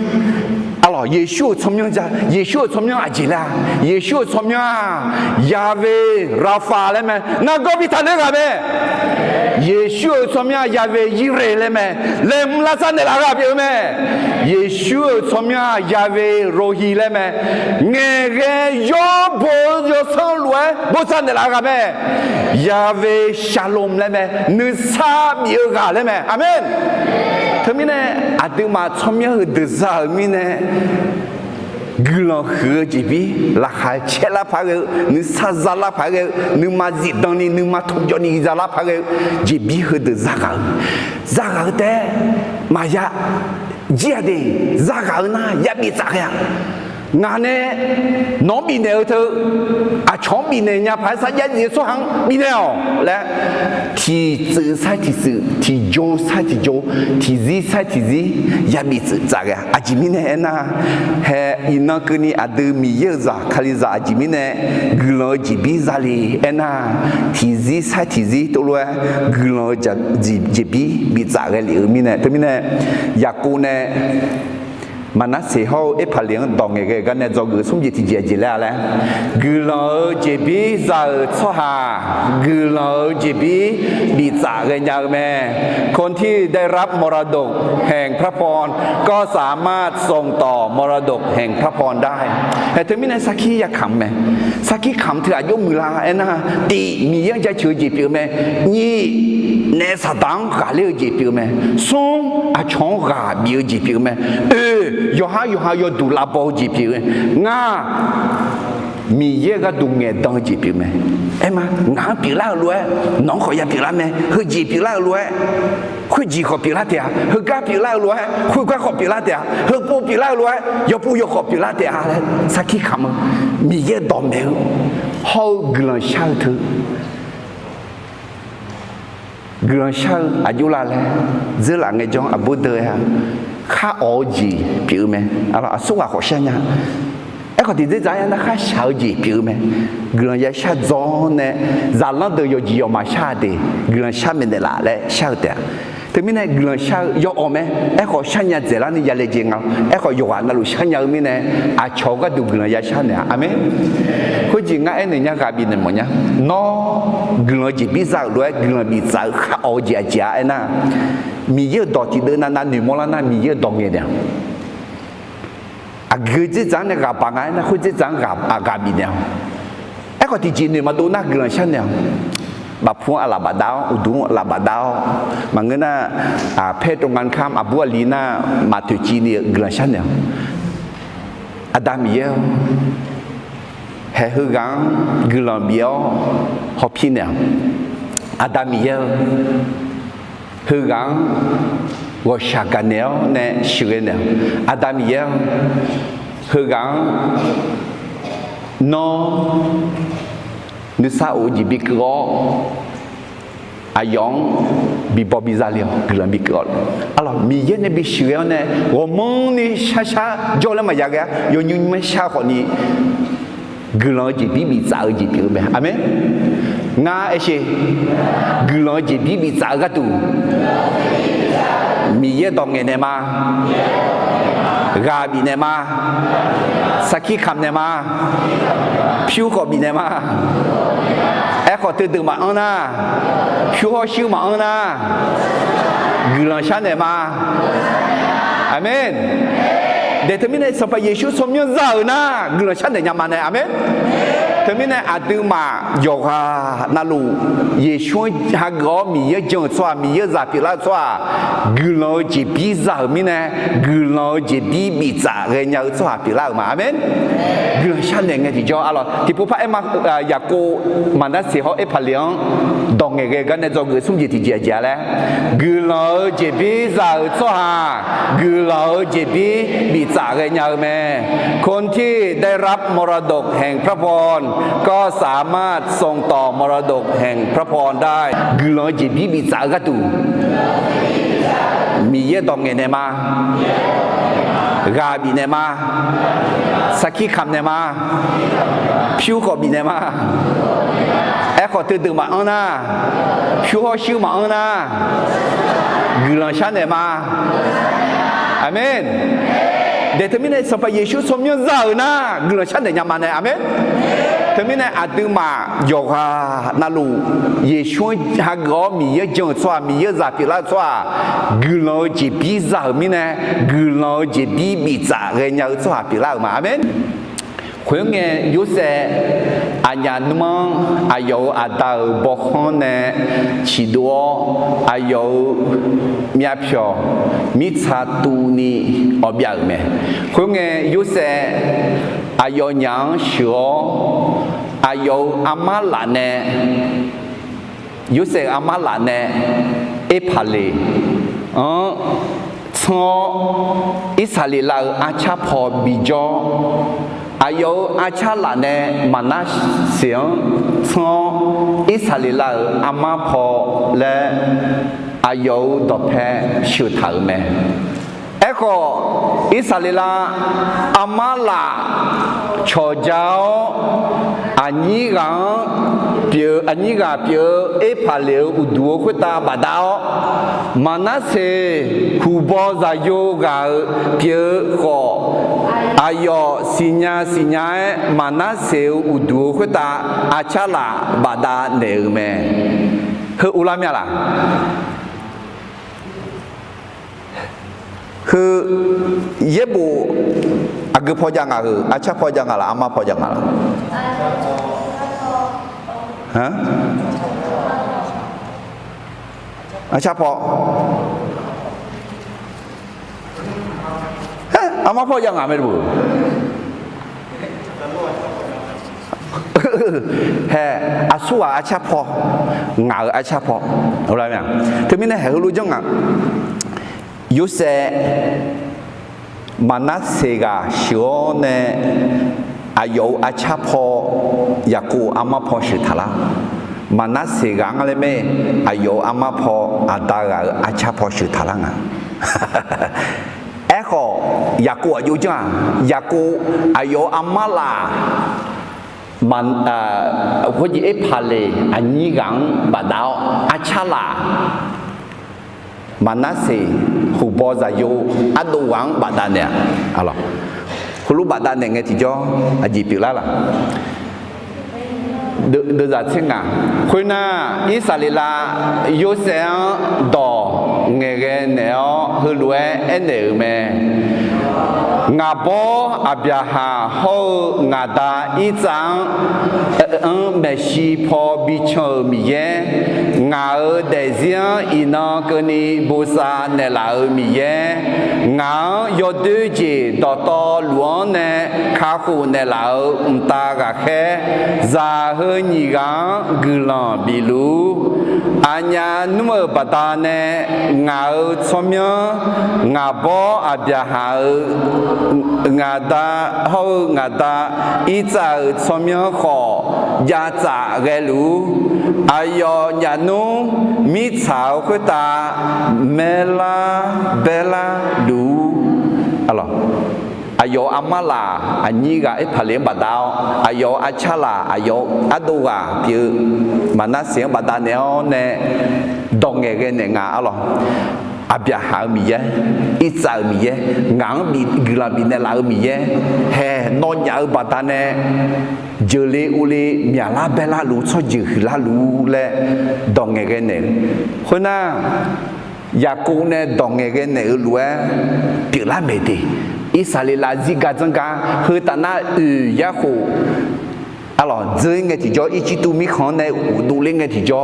alors Yeshua chomnyang ja Yeshua chomnyang ajila Yeshua chomnyang Yahweh Rapha le me na go bi tane ga be Yeshua chomnyang Yahweh Yireh le me le mla san de la ga bi me Yeshua chomnyang Yahweh Rohi le me nge ge yo bo yo san lue bo san de la ga be Yahweh Shalom le me ne sa bi ga le me amen thế mình này à từ mà trong nhà ở từ giờ mình này người nó hứa chỉ biết là hai chết là phải cái nữ sa ra là phải cái nữ mà gì đằng này nữ mà thông cho này ra là phải cái chỉ biết hứa từ ra cái thế mà ya giờ đi ra cái na ya bị ra cái ngà nè nó bị nèo thơ à chóng bị nèo nhà phải sao gì số hàng bị nèo lẽ thì tự sai thì tự thì vô sai thì vô thì gì sai thì gì ya bị tự ra cái à chỉ mình nè na he ina cái này à từ mi giờ ra khai ra à chỉ mình nè người chỉ biết ra đi na thì gì sai thì gì tôi nói người chỉ biết ra cái liệu mình nè tôi mình nè ya cô nè mà nó sẽ hậu ít phải liền đòn cái này do người sống gì thì gì là đấy người lo chỉ biết giờ cho hà người lo chỉ biết bị trả cái nhà mẹคนที่ได้รับมรดกแห่งพระพรก็สามารถส่งต่อมรดกแห่งพระพรได้แต่ถึงไม่ในสักขี้อยากขำไหมสักขี้ขำเธออายุมือลาเอ็นะตีมียังจะชื่อจีบอยู่ไหมนี่ในสตางค์กาเลี้ยจีบอยู่ไหมส่งอาช่องกาเบี้ยจีบอยู่ไหมอยู่หาอยู่ดูลาบจีบอยู่ง่ามีเยอะก็ดูเงี้ยดังจีบอยู่ไหมมางาปีละรวยน้องขอยาปีละไหมเฮ้ยจีปีละรวยคุยจีขอปีละเดียวเฮ้ยก้าปีละรวยคุยก้าขอปีละเดียวเฮ้ยปูปีละรวยยอปูยอขอปีละเดียวอะไรสักขี้คำมีเยอะดอมเดียวเขากลัวชาถือกลัวชาอายุละเลยเจอหลังไอ้จงอาบุเดย์ฮะข้าอ๋อจีปีไหมอะไรสุขะขอเช่นยังcái còn thì dễ dàng nó khá sao gì biểu mẹ người nhà sao gió nè giờ nó đều có gì mà sao đi người sao mình để lại đấy sao đấy thì mình này người sao do ôm mẹ cái còn sao nhà dễ lắm nhà lấy gì ngao cái còn do anh là lúc sao nhà mình này à cháu cái đủ người nhà sao nè amen cái gì ngay này nhà gà bị này mà nhá nó người chỉ biết sao rồi người bị sao khá ở gì ấy na mi yêu đó chỉ đơn na nữ mô na mi yêu đó nghe nè người chỉ chẳng là gặp bạn ấy, nó không chỉ chẳng gặp gì nào. Ấy có thì chỉ nếu mà tôi nói người sao nào, bà phụ là bà đau, đúng là bà đau, mà người na phê trong ngăn khám, bùa lina mà tôi chỉ người sao nào. Adam yêu, hệ hư gắng, người làm biếu, họ pin nào. Adam yêu, hư gắng. Và sáng cái néo nè sửa néo Adam yêu hư gắng nó nữ sao chỉ biết có ayong bị bỏ bị ra liền cứ làm bị có alors mi yên này bị sửa nè và mong ni sa cho lên mà giờ cái yo nhưng mà sa họ ni cứ làm chỉ bị ra chỉ biết mà amen nga ấy cứ làm chỉ bị ra cái tuมีเยอะดองเงินเนี่ยมากาบีเนี่ยมาสักขี้คำเนี่ยมาผิวก็บีเนี่ยมาเอ็กก็ตื่นมาอันน่ะผิวก็ชิวมาอันน่ะกุหลาบฉันเนี่ยมาอาเมนเดี๋ยวมีในสัพพะเยซูสมยศเจ้านะกุหลาบฉันเนี่ยมาเนี่ยอาเมนเธอมีในอาดูมาโยกานาลูเยชูฮักก็มีเยอะจังสวามีเยอะจับปีละสวากุลอจีบีจ่ามีเนี่ยกุลอจีบีจ่าเรียนยาวสวาปีละมาอาเมนกุลฉันเนี่ยไงที่จ่ออะไรที่ผู้พ่อเอ็มอยากกูมันนั่นสิเขาเอพเลียงดองเงี้ยกันเนี่ยจ่อกุสุ่มจีที่เจียเลยกุลอจีบีจ่าสวากุลอจีบีจ่าเรียนยาวแม่คนที่ได้รับมรดกแห่งพระพรก็สามารถส่งต่อมรดกแห่งพระพรได้กุลอจีบีจ่ากระตูมีเยอะดองเงินเนี่ยมากาบีเนี่ยมาสักขี้คำเนี่ยมาผิวก็บีเนี่ยมาเอ็กก็ตื่นมาอันน่ะผิวก็ชิวมาอันน่ะกุลาบฉันเนี่ยมาอาเมนเดี๋ยวมีในสัพพะเยซูสมยศเจ้านะกุลาบฉันเนี่ยมาเนี่ยอาเมนเธอมีในอาดูมาโยกานาลูเยชูฮักก็มีเยอะจังสวามีเยอะจับปีละสวากุลอจีบีจ่ามีเนี่ยกุลอจีบีจ่าเรียนยาวสวาปีละมาอาเมนคนเงี้ยยุเสอันยานุมังอายุอาตาบอกคนเนี่ยชิดัวอายุมีอาเพียวมีชาตูนี่อบยากไหมคนเงี้ยยุเสอายุยังชัวอายุอามาลาเนี่ยยุเสอามาลาเนี่ยเอพาลีช่ออิสราเอลอาชาพอบิจออายุอาชาลาเนี่ยมานาเสียงช่ออิสราเอลอามาพอและอายุดอกแพชิวถาแม่เอ็ก ก็อิสราเอลอามาลาชอเจ้าอันนี้กันเปียวอันนี้กันเปียวพาเลวอุดวกุตาบาดาวมานาเซคูบอซาโยกาเปียวก็อายอสิญามานาเซอุดวกุตาอาชาลาบาดาเนอเมเฮอุลามีล่ะคือเย็บบูอากพอจังอ่ะคืออาชาพอจังอ่ะละอามาพอจังอ่ะละฮะอาชาพอฮะอามาพอจังอ่ะไม่รู้แฮ่อาสู้อาชาพองาอาชาพอรู้ไหมถึงมีเนี่ยให้รู้จังอ่ะยูเซมานัสเซกาชิโอเนอายุอาชาพอยากูอามาพอสิทาละมานัสเซกาอะไรไหมอายุอามาพออาตากาอาชาพอสิทาละงะก็ยากูอายุจ้ายากูอายุอามาลามันพอดีพาเลอันนี้กังบาดาวอาชาลามานาเซหูบอซาโยอัดวังบาดาเนี่ยอะไรคุณรู้บาดาเนี่ยไงที่จ่ออาจีปิลาล่ะเดือดเช่นกันคุณน่ะอิสราเอลโยเซนดอเงี้ยเนี่ยฮือรวยเอ็นเดอร์เมงาบออับยาฮาโฮงาดาอีจังเมชีพอบิชมีเยงาเดเซียอีนากนีบูซาเนลามีเยงายอดูจีตอตอหลวงเนคาคูเนลาตากะแค่ซาเฮนีกากุลาบิลูอัญญานุมปตาเนงาสมยงาบออับยาฮางาดาเฮางาดาอีจาสมยขอยาจาเกลูอายอยานุมิสาวคุตาเมลาเบลาลูอะไรอายุอามาลาอันนี้ก็พลีบดาวอายุอาชาลาอายุอดูกาเปียมันน่าเสียงบดาเนี่ยเนี่ยดงเงี้ยเนี่ยงาอะไรอาบยาหามีเยอิจามีเยงางบีกลาบีเนลามีเยเฮนอนยาบดาเนี่ยเจเลอุเลมีอาลาเบลาลูชอจิฮิลาลูเลดงเงี้ยเนี่ยคนน่ะยากูเนี่ยดงเงี้ยเนี่ยรู้ว่าเปียละไม่ดีอิสราเอลซิกาจังกาคือตาหน้ายาคูalors zeng ti jo ichi tu mi khon ne du ling ti jo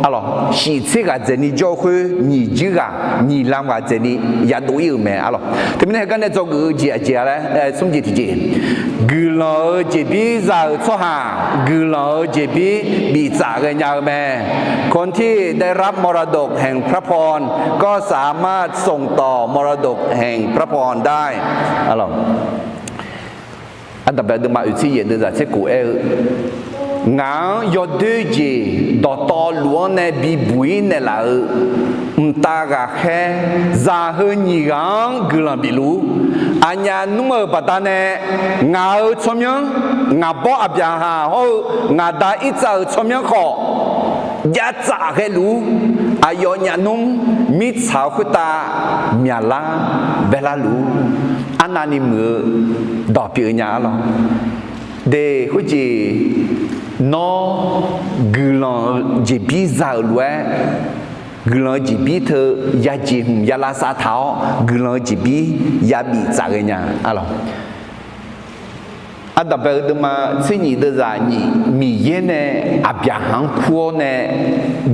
alors shi che ga zeni jo khu ni ji ga ni lam ga zeni ya du yu me alors te mi ne ga ne zo gu ji a ji la sum ji ti ji gu lo ji bi za cho ha gu lo ji bi za ga nya me คนที่ได้รับมรดกแห่งพระพรก็สามารถส่งต่อมรดกแห่งพระพรได้alorsอันดับแรกเดิมมาอุทิศเย็นเดินจากเชกูงายอดูจีดอตอหลวงในบีบุยในละตากาแค่ซาเฮนีกังกุลาบิลูอันยานุ่มปตาเนงาชมยังงาบออับยาฮาโฮงาดาอิจาชมยังขอยาจ่าแค่รู้อายอญานุ่มมิสาวคุตาเมียลาเบลาลูอันนั้นนี่มือดอกเปียญาหรอเด็กคุจีนอกุลาจีบีซาลเวกุลาจีบีเธอยาจีมยาลาซาเท้ากุลาจีบียาบีจ่าเงียอะไรอันดับแรกเดิมมาสิ่งนี้เดิมนี่มีเยนเนี่ยอับยาหังพัวเนี่ย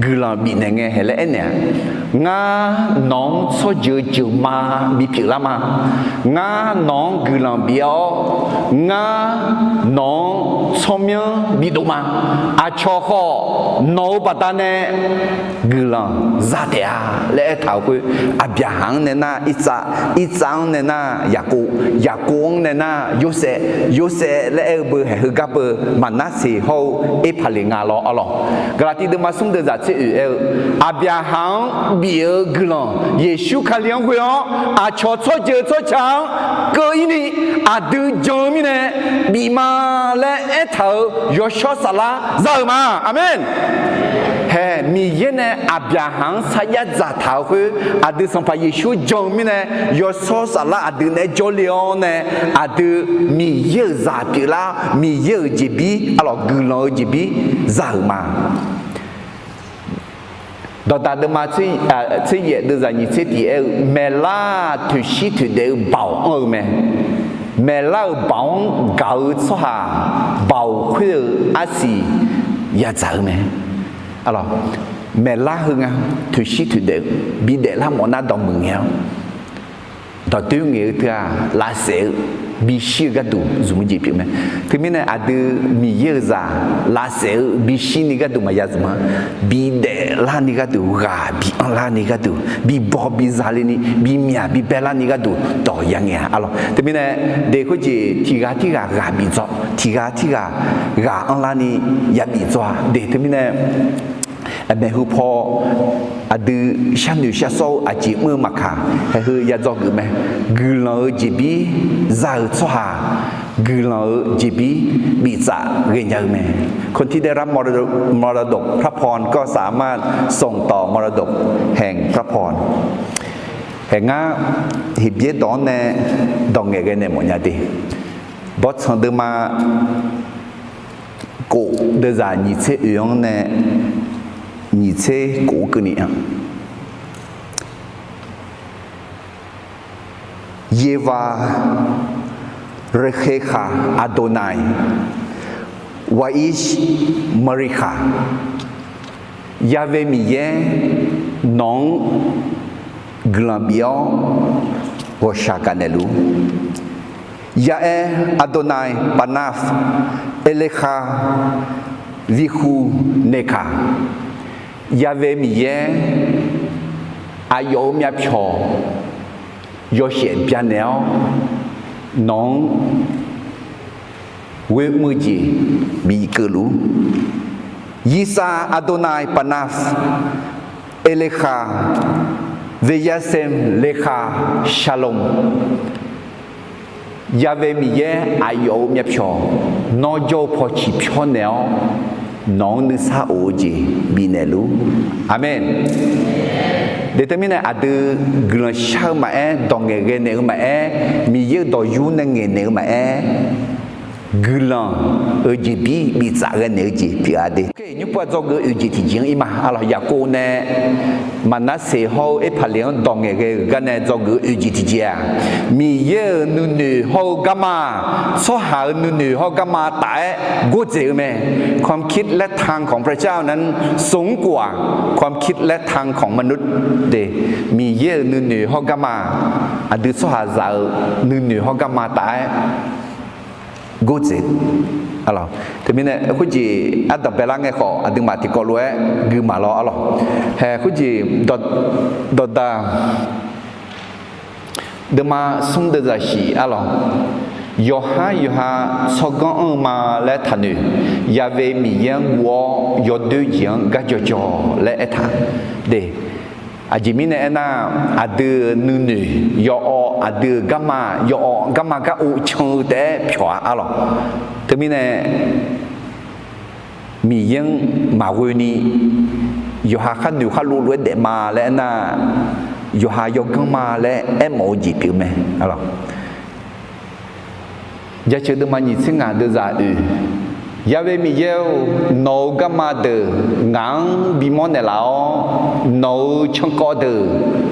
กุลาบีเนี่ยไงเห็นแล้วเนี่ยงาน้องชดเจอเจอมามีผิวละมางาน้องกุลาบีอ๋องาน้องชมยังมีดูมาอาชอข้อโนปัตตาเนกุลาซาเดียและท้าวคืออับยาหังเนี่ยนะอิจังเนี่ยนะยากูงเนี่ยนะยูเซและเบอร์ให้กับเบอร์มันน่าสิเขาพลิงาล้ออ๋อกระที่เดิมมาสุ่มเดินจากที่อับยาหัง比尔格朗，耶稣看两回哦，啊，瞧错就错强，个一呢，啊，都讲明呢，比嘛来一头要小啥啦，知道吗？阿门。嘿，米耶呢，阿边行啥也咋头去，啊，都上把耶稣讲明呢，要小啥啦，啊，都来教了呢，啊，都米耶咋的啦，米耶这边，啊，老格朗这边，知道吗？到达的嘛，这也都是你这点，没啦，就西头的保安没，没啦保安搞错哈，保会阿西也走没，啊咯，没啦哼啊，就西头的，比得啦莫那当门样，到对面的啊，拉塞。Bisi gadu zuma jipi me kemina ada miye za la se bisi ni gadu maya zuma bi de la ni gadu ga bi an la ni gadu bi bo bi zali ni bi mia bi bela ni gadu to yang ya alors kemina de ko ji tiga ga bi zo tiga ga an la ni ya bi zo de keminaแต่คือพออดีฉันอยู่เช้าโซอาจีมือมาขาให้คือยาจอกอยู่ไหมกูเราจีบีจ่ายชัวกูเราจีบีบีจ่าเรียนยังไหมคนที่ได้รับมรดกพระพรก็สามารถส่งต่อมรดกแห่งพระพรแห่งงั้นหิบเยดอนเนี่ยดองเงยเนี่ยหมดยังดีบอสสันเดมากูเดินจากนิเชยองเนี่ย你这个个呢？耶瓦热黑卡阿多奈，瓦伊什马瑞卡，亚维米耶农格兰比奥，我沙甘内鲁。亚埃阿多奈巴纳夫，埃雷卡维库内卡。亚维米耶，阿有米票，有些别鸟，农为么子米格鲁，伊萨阿多奈巴纳夫，埃雷卡维亚森雷卡沙龙，亚维米耶阿有米票，农就跑起票鸟。น้องนึกซาโอจีบีเนลูอาเมนเดตมินะอาดูกลัวชามาเอดองเงเนมาเอมีเยอะดอยูนเงเนมาเอกลัวจีบีบีจ่าเนจีพี่อาเดโอเคยุบว่าจงเอจีที่จริงอีมาอะไรอยากโกเนมันน่าเสียหายเอพาเลียนดองเงกันเนจงเอจีที่จริงมีเยอะนู่นเขากำมาสหานู่นเขากำมาแต่กูเจอไหมความคิดและทางของพระเจ้านั้นสูงกว่าความคิดและทางของมนุษย์เดมีเยอะนู่นเขากำมาอดีตสหาจะนู่นเขากำมาแต่กูเจalors thì mình này cái gì ăn tập bè lăng nghe khó ăn tiếng mà thì có lúa gừ mà lo alors hè cái gì đợt đợt đợt mà sung đợt là gì alors yo ha sau con mà lẽ thành nữ ya về mi yang wo yo deux yang gà cho lẽ thà để Ajimi ne ena ada nunu yo ada gamma ka u chong de phwa alo temi ne mi yang ma weni yo ha khan nu khalu lu de ma le na yo ha yo gamma le emoji pi me alo ja che de ma ni singa de za ya về mi yêu nấu gamma de ngang bimon ne lao nấu chong co de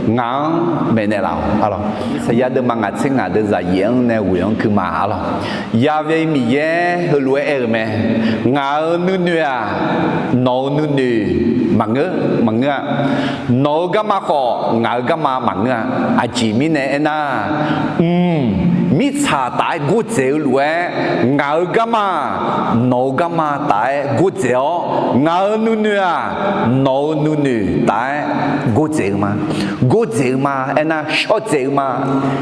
ngang me ne lao alors saya de manga singa de za yang ne uyong kuma alors ya về mi ye helue erme nga nu nu a nấu nu nu manga nấu gamma kho nga gamma manga a chi mi ne na mi cha tai gu zeu lue nga gamma nấu gamma tại gu zeo ngao nu nu à nấu nu nu tại gu zeo mà anh à short zeo mà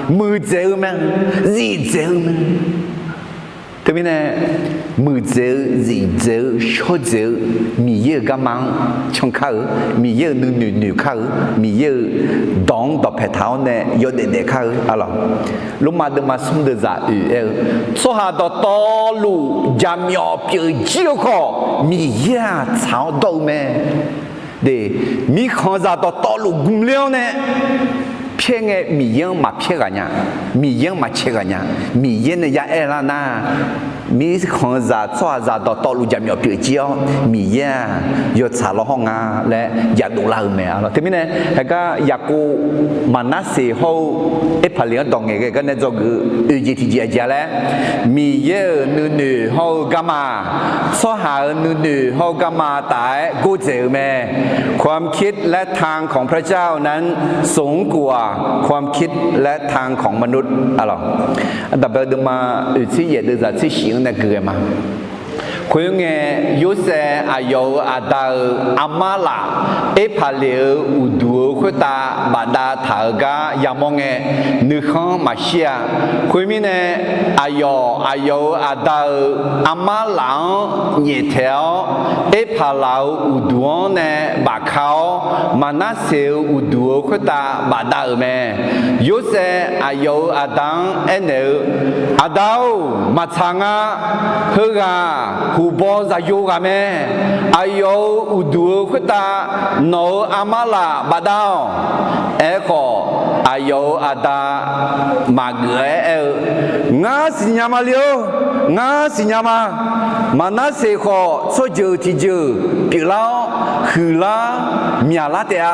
mưa zeo mà gì zeo mà thế bên này มือเจอจีเจอชอเจอมีเยอะกำมังชงเขามีเยอะหนึ่งเขามีเยอะดองดอกแผ่เท้าเนี่ยยอดเด็กเขาอะไรลุมาเดมาสุ่มเดจ่าสหดตอลูจามยอเปียจีโอมีเยอะชาวดอกแม่เดมีข้าจะตอลูกุมเลี้ยวเนี่ยเพียงมีเยอะมาเพียงกันเนี่ยมีเยอะมาเชื่อกันเนี่ยมีเยอะเนี่ยเอลานามีคนจะ做จะต่อลูจามยอเปียจีมีเยอะยศชาลห้องและอยากดูแลแม่อะไรทีนี้เนี่ยก็อยากกูมันน่าเสียเขาพลังตรงนี้ก็เนี่ยจะคือจีทีจีจ้าแล้วมีเยอะหนึ่งเขากำมาสหาหนึ่งเขากำมาแต่กูเจอแม่ความคิดและทางของพระเจ้านั้นสูงกว่าความคิดและทางของมนุษย์อะไรแต่เบลมาที่เยอะจะที่สิง那个嘛，佢嘅有些阿有阿到阿媽啦，一排了有多佢打把打頭家也望嘅，你看嘛些，佢面呢阿有阿到阿媽郎熱條，一排了有多呢把口，嘛那些有多佢打把打咩，有些阿有阿當一呢阿到嘛長啊，佢啊。ผู้บอจะอยู่กันไหมอายุอุดูขุตาโนอามาลาบาดาวก็อายุอาดามาเกยงาสิญามาเลียวงาสิญามามานาเสกโซเจอที่เจอปีลาคือลามีอะไรเดีย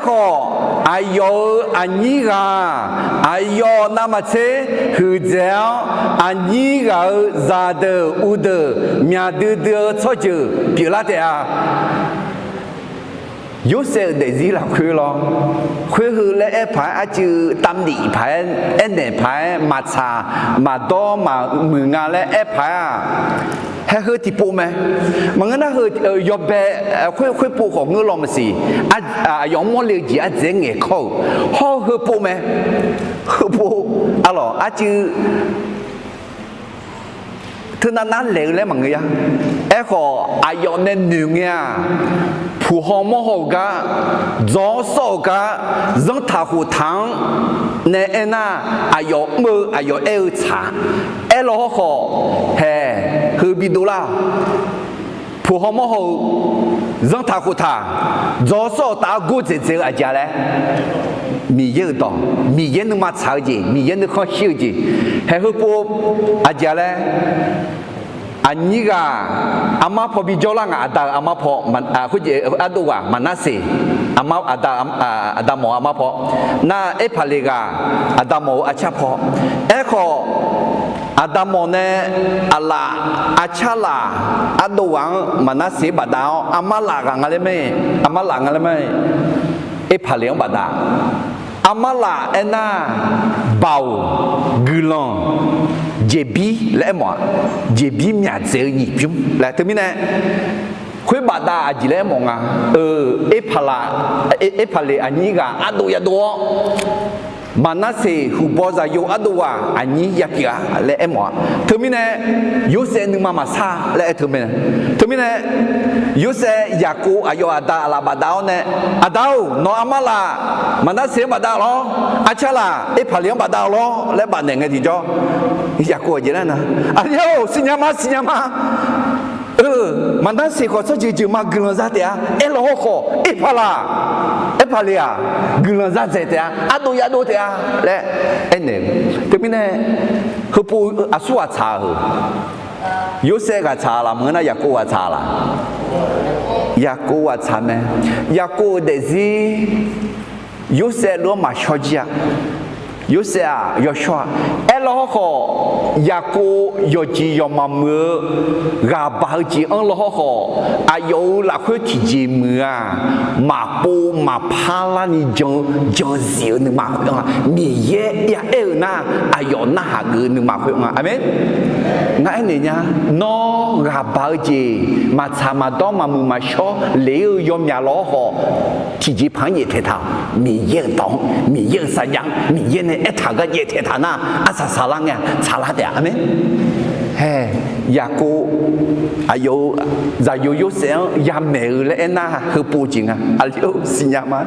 ก็อายุอันนี้ก็อายุนามาเชคือเจ้าอันนี้ก็ซาเดอุดมีอะไรโซเจอปีลาเดีย有些的日了去了，去去嘞一排啊就当地排，一年排马茶马多马门啊嘞一排啊，还去地步咩？门那去约呗，去步行个啷么事？用么了解啊这眼口，好去步咩？去步啊咯啊就。thứนั้นเลยเลยมั้งเนี่ยก็อายุเนี่ยหนึ่งเนี่ยผู้หอมหอกะจอสอกะจังท่าหูทางเนี่ยน่ะอายุมืออายุชาเราก็เฮ้คือบิดูละผู้หอมหอกจังท่าหูทางจอสอตากูเจออาจารย์เลยมีเยอะต่อมีเยอะนึกมาชาจีมีเยอะนึกข้อชิวจีเฮ้ยพวกอาจารย์เลยอันนี้ก็อามาพอบิจลังอาดาอามาพอมันคุณเจอาดูว่ามันน่าเสียอามาอาดาหมออามาพอน่าพาเลกาอาดาหมออาชาพอก็อาดาหมอเนี่ยอาลาอาชาลาอาดูวังมันน่าเสียบาดาวอามาลากังอะไรไหมอามาลากังอะไรไหมพาเลี้ยงบาดาอามาลาน่าเบากุลองเจบีและหมอเจบีมีอะไรหยิบยุ่งและถึงนี้คุยบาดาจีและหมองพาลาพาเลอันนี้ก็อาดูยาดูมานาเซหูบอจะอยู่อาดูว่าอันนี้ยากยาและหมอถึงนี้ยูเซนึงมาซาและถึงนี้ยูเซอยากกูอายุอาดาลาบาดาวเนี่ยอาดาวนออามาลามานาเซบาดาวล้ออาชาลาพาเลี้ยงบาดาวล้อและบาดเนี่ยไงที่จ้ออยากกูจีนั่นนะอันนี้สิญญามามันนั่นสิเขาจะจืดมากุลซาเตียเราขอพาลาพาเลียกุลซาเตียอาดูยาดูเตียและเนี่ยถึงนี้เขาพูดอาสุอาชา有些个查啦，我那也过啊查啦，也过啊查咩？也过的是有些罗马小姐，有些啊要说，老好也过要记要嘛么，阿爸记老好，有那块体节么啊，马布马帕拉你就少你马会啊，你也那有那下个你马会啊，阿妹。ngay này nha nó gặp bao gì mà cha mà đó mà mù mà cho liệu yom nhà ló họ chỉ phán gì thế thảo mi yên động mi yên sa yang mi yên này thảo cái gì thế thảo na asa sa lang nha cha la de amen 嘿，呀个还有在有时候也没有嘞，那和不紧啊，啊有新呀嘛，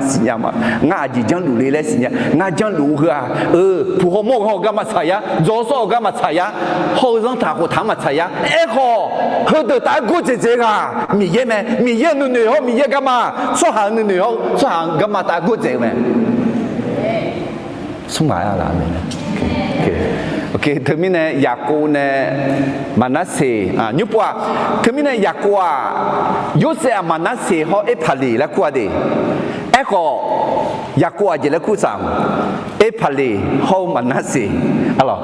俺就讲路里来新呀，俺讲路去啊，不好摸好干嘛菜呀，左手干嘛菜呀，后生他和他嘛菜呀，哎好，后头大哥姐姐啊，米耶咩，米耶女好，米耶干嘛，说行女好，说行干嘛大哥姐咩？送买啊啦咩？OK， thứ mình này Yaku này Manasseh à nhớ qua thứ mình này Yaku à Yosef Manasseh họ Ephali là qua đi Eko Yaku à chỉ là khu sang Ephali họ Manasseh alors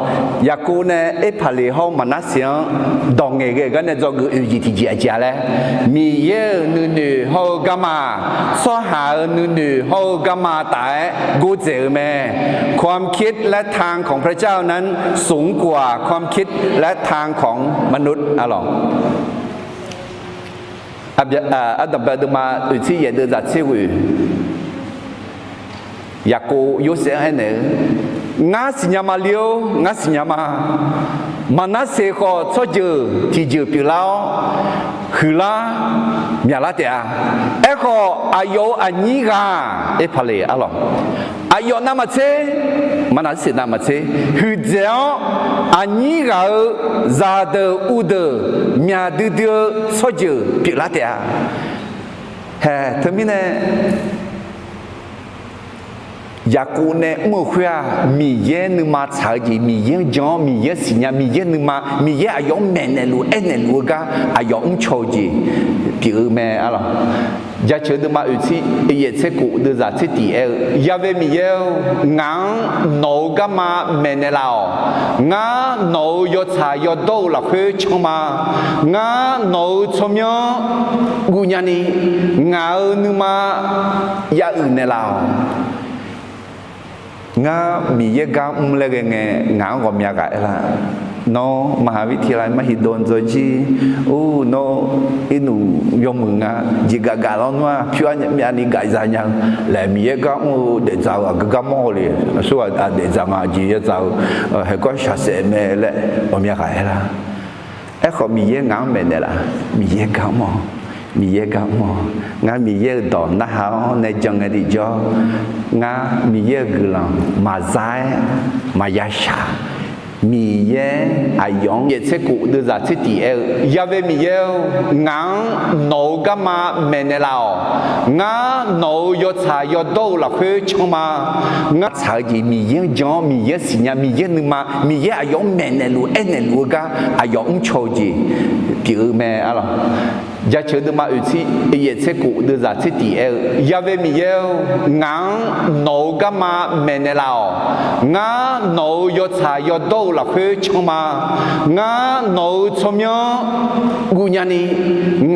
Yaku này Ephali họ Manasseh đồng nghề cái này do người gì thì gì đấy mi ye nữ họ gamma so hà nữ họ gamma tạiกูเจอแม่ความคิดและทางของพระเจ้านั้นสูงกว่าความคิดและทางของมนุษย์อะหรออัตบะดมาอุทิยเดจัดเชวิอยากกูยุเสียให้เนงาสิญามาเลียวงาสิญามามันน่าเสียก็ชอบเจอที่เจอปีแล้วคือละมีอะไรเดียเอก็อายุอันนี้ก็เอพาเลอะหรออายุน้ำมันเชมันน่าเสียน้ำมันเชคือเจ้าอันนี้ก็ซาเดอุเดมีอะไรเดียวชอบเจอปีละเดียเฮ้ทำไมเนี่ยอยากกูเนี่ยเมื่อคืนมีเย็นมาชาจีมีเย็นจอมีเย็นสิญญามีเย็นมามีเย็นอายุแม่เนี่ยรู้เเนี่ยรู้ก็อายุอุ้มโชจีพี่แม่อะไรอยากเชื่อมาอุทิเอเชกูดูจากที่ดีเออยากเวมีเย็นงั้นโนก็มาแม่เนี่ยเรางั้นโนยศชายยศโตหลักเพื่อชมางั้นโนชมยกุญญาณีงั้นนึมาอยากอื่นเนี่ยเรางามีเยกามเลกเงงาก็มีอะไรล่ะโนมหาวิทยาลัยมหิดลโจจีโอ้โนอินูยมึงอ่ะจิกากาลอนว่าพี่ว่ามีอันนี้ไกใจยังและมีเยกามเดจาวกกามอเลยส่วนเดจาวจีเยจาวให้ก็ชาเสเมเลยก็มีอะไรล่ะเอ้เขามีเยงามเมเนี่ยล่ะมีเยกามมีเยกามงามีเยดอนนะฮะในจังไงดิจองามีเยกลังมาใจมายาชามีเยอายุเยเชกูดูจากที่ดีเออยาเวมีเยงั้นโนก็มาเมเนลางั้นโนยศชายยศโตหลักเพื่อชมางั้นชายจีมีเยจอมีเยสิญญามีเยนึมามีเยอายุเมเนลูเอเนลูก็อายุอุ้มโชจีพี่แม่อะไรอยากเชื่อมาอุทิเอเชกูดูจากที่ดีเออยาเวมีเยงั้นโนก็มาเมเนลางั้นโนยศชายยศโตหลักเพื่อชมางั้นโนชมยกุญญาณี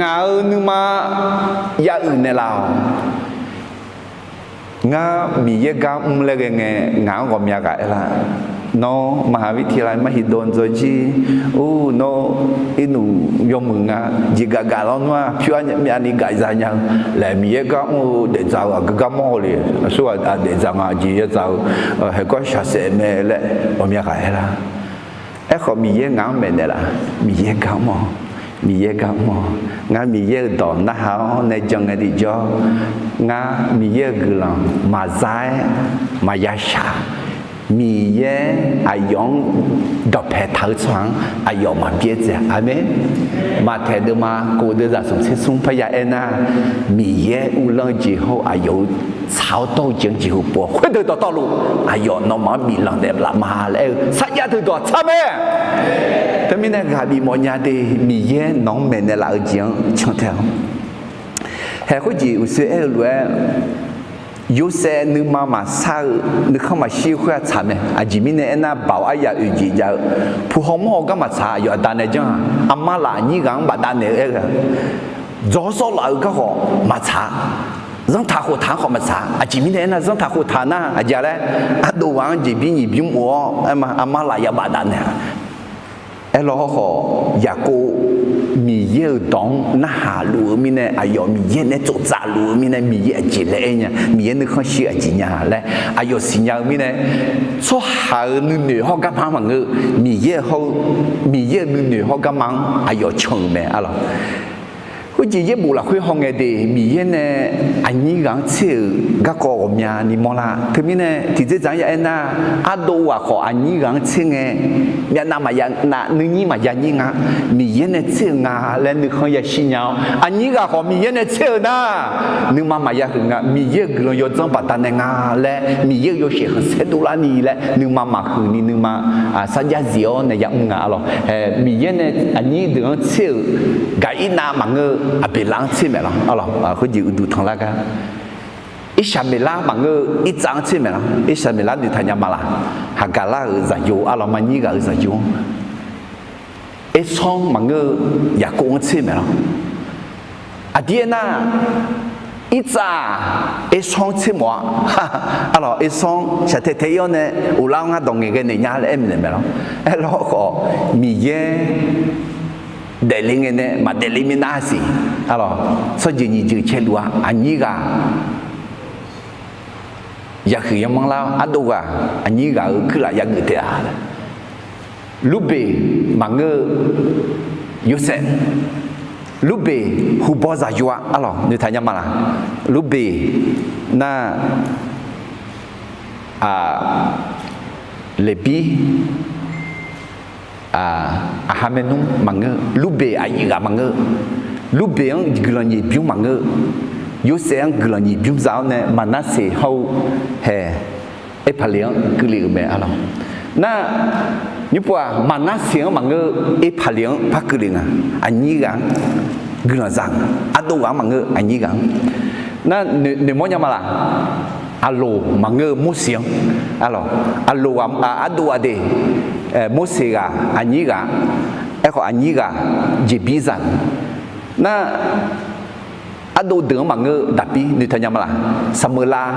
งั้นนึมาอยากอื่นเนี่ยเรางั้นมีเยกามเลกเงงั้นก็มีอะไรล่ะโนมหาวิทยาลัยมหิดลโจจีโอ้โนอินูยมึงอ่ะจิกากาลอนว่าพี่ว่ามีอันนี้ไกใจยังและมีเยกามเดจาวกกามอเลยส่วนเดจาวจีเยจาวให้ก็ชาเสเมเลยก็มีอะไรล่ะเอ้เขามีเยงามเมเนี่ยล่ะมีเยกามมีเยกามงั้นมีเยดอนนะฮะในจังไงดิจองั้นมีเยกลังมาใจมายาชามีเยอายุดอกแพทย์สว่างอายุมาเบี้ยเจ้าอเมนมาเทเดมากูเดจะส่งเสียงพยาเอน่ามีเยอุลังจีโฮอายุชาวโตจังจีโฮปัวคุยเดินต่อลูอายุน้องมามีหลังเด็บละมาแล้วสัญญาถึงตัวใช่ไหมแต่ไม่ได้การมีมญาดีมีเยน้องเมนในหลังจีงช่างเท่าเฮ้เขาจีอุเสเอลวย有些你妈妈杀，你看嘛喜欢查呢？啊，前面呢那保哎呀，有几家，普好么干嘛查？有单的讲，阿妈啦，你讲把单的那个，左手老个好嘛查，让他和他好嘛查？啊，前面呢那让他和他呢，啊家嘞，啊都往这边一边我，哎嘛阿妈啦要把单的。哎，老好，也个米叶当那下路米呢，哎呦，米叶呢做杂路米呢，米叶进来呢，米叶呢看些进呀来，哎呦，新疆米呢，做下女好干嘛嘛个，米叶好，米叶女好干嘛，哎呦，穷咩啊咯。我姐姐不啦，会红个的米烟呢，安尼讲切个个我们呀，你莫啦，特别呢，直接讲呀那阿多啊，和安尼讲切个，呀那嘛呀那你嘛呀你啊，米烟呢切啊，来你看呀新娘，安尼个和米烟呢切呐，你妈妈呀很啊，米烟个要怎把单呢啊，来米烟有些很切多啦你来，你妈妈很你妈啊，三家子哦那样啊咯，米烟呢安尼这样切，个一拿嘛个。啊，别浪吃没了，啊咯，啊，或者有汤那个，一下没拉嘛个一张吃没了，一下没拉你谈呀嘛啦，哈嘎啦儿子有，啊咯嘛你个儿子有，一双嘛个也公吃没了，啊爹呐，一扎一双吃么，啊咯一双下天天要呢，有老阿同个你伢来没了，哎咯个米耶。đại linh này nè mà đại linh mình nói gì, alo, sao giờ nhìn chữ chơi lúa, anh nhỉ cả, giờ khi em mang lao, anh đâu cả, anh nhỉ cả cứ là những người thế à, lúc bé mà ngơ, Yosef, lúc bé hu bao giờ vua, alo, người thấy nhầm mà, lúc bé na, Lepi Ahamenum mange lube ayiga mange lube ang glani biu mange Yosef ang glani biu zao ne Manase hau he epaliang gli me ala na nyupwa Manase ang mange epaliang paklinga anyiga glazang adowa mange anyiga na ne mo nyamala alo mange musiang alo alo adowa de Mosega anyiga eko anyiga jebizan na ado dengan manga tapi ni tanya malah semula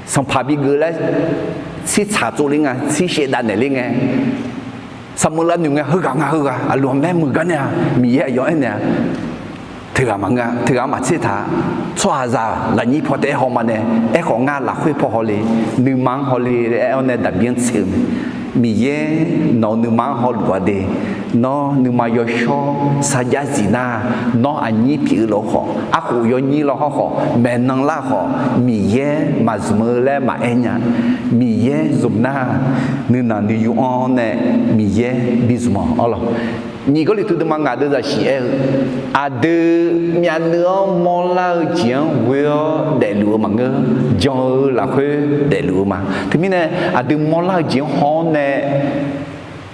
sampabi gula si cacu linga si sedan linga semula nunga huga alu me muganya miya yo ene tega manga tega maceta choaza la ni pote ho mane eko nga la hui po holi ni mang holi one da bien sim miye no numa hol wade no numa yosho saja zina no anyi pi lo ho aku yo ni lo ho menang la ho miye mazmele ma enya miye zumna nina ni yu on miye bizmo Allah ni có lý thuyết mà ngài đưa ra sĩ đưa nhà nữa mong là chuyện vừa để lúa mà ngơ do là khuê để lúa mà thì mình này đưa mong là chuyện họ này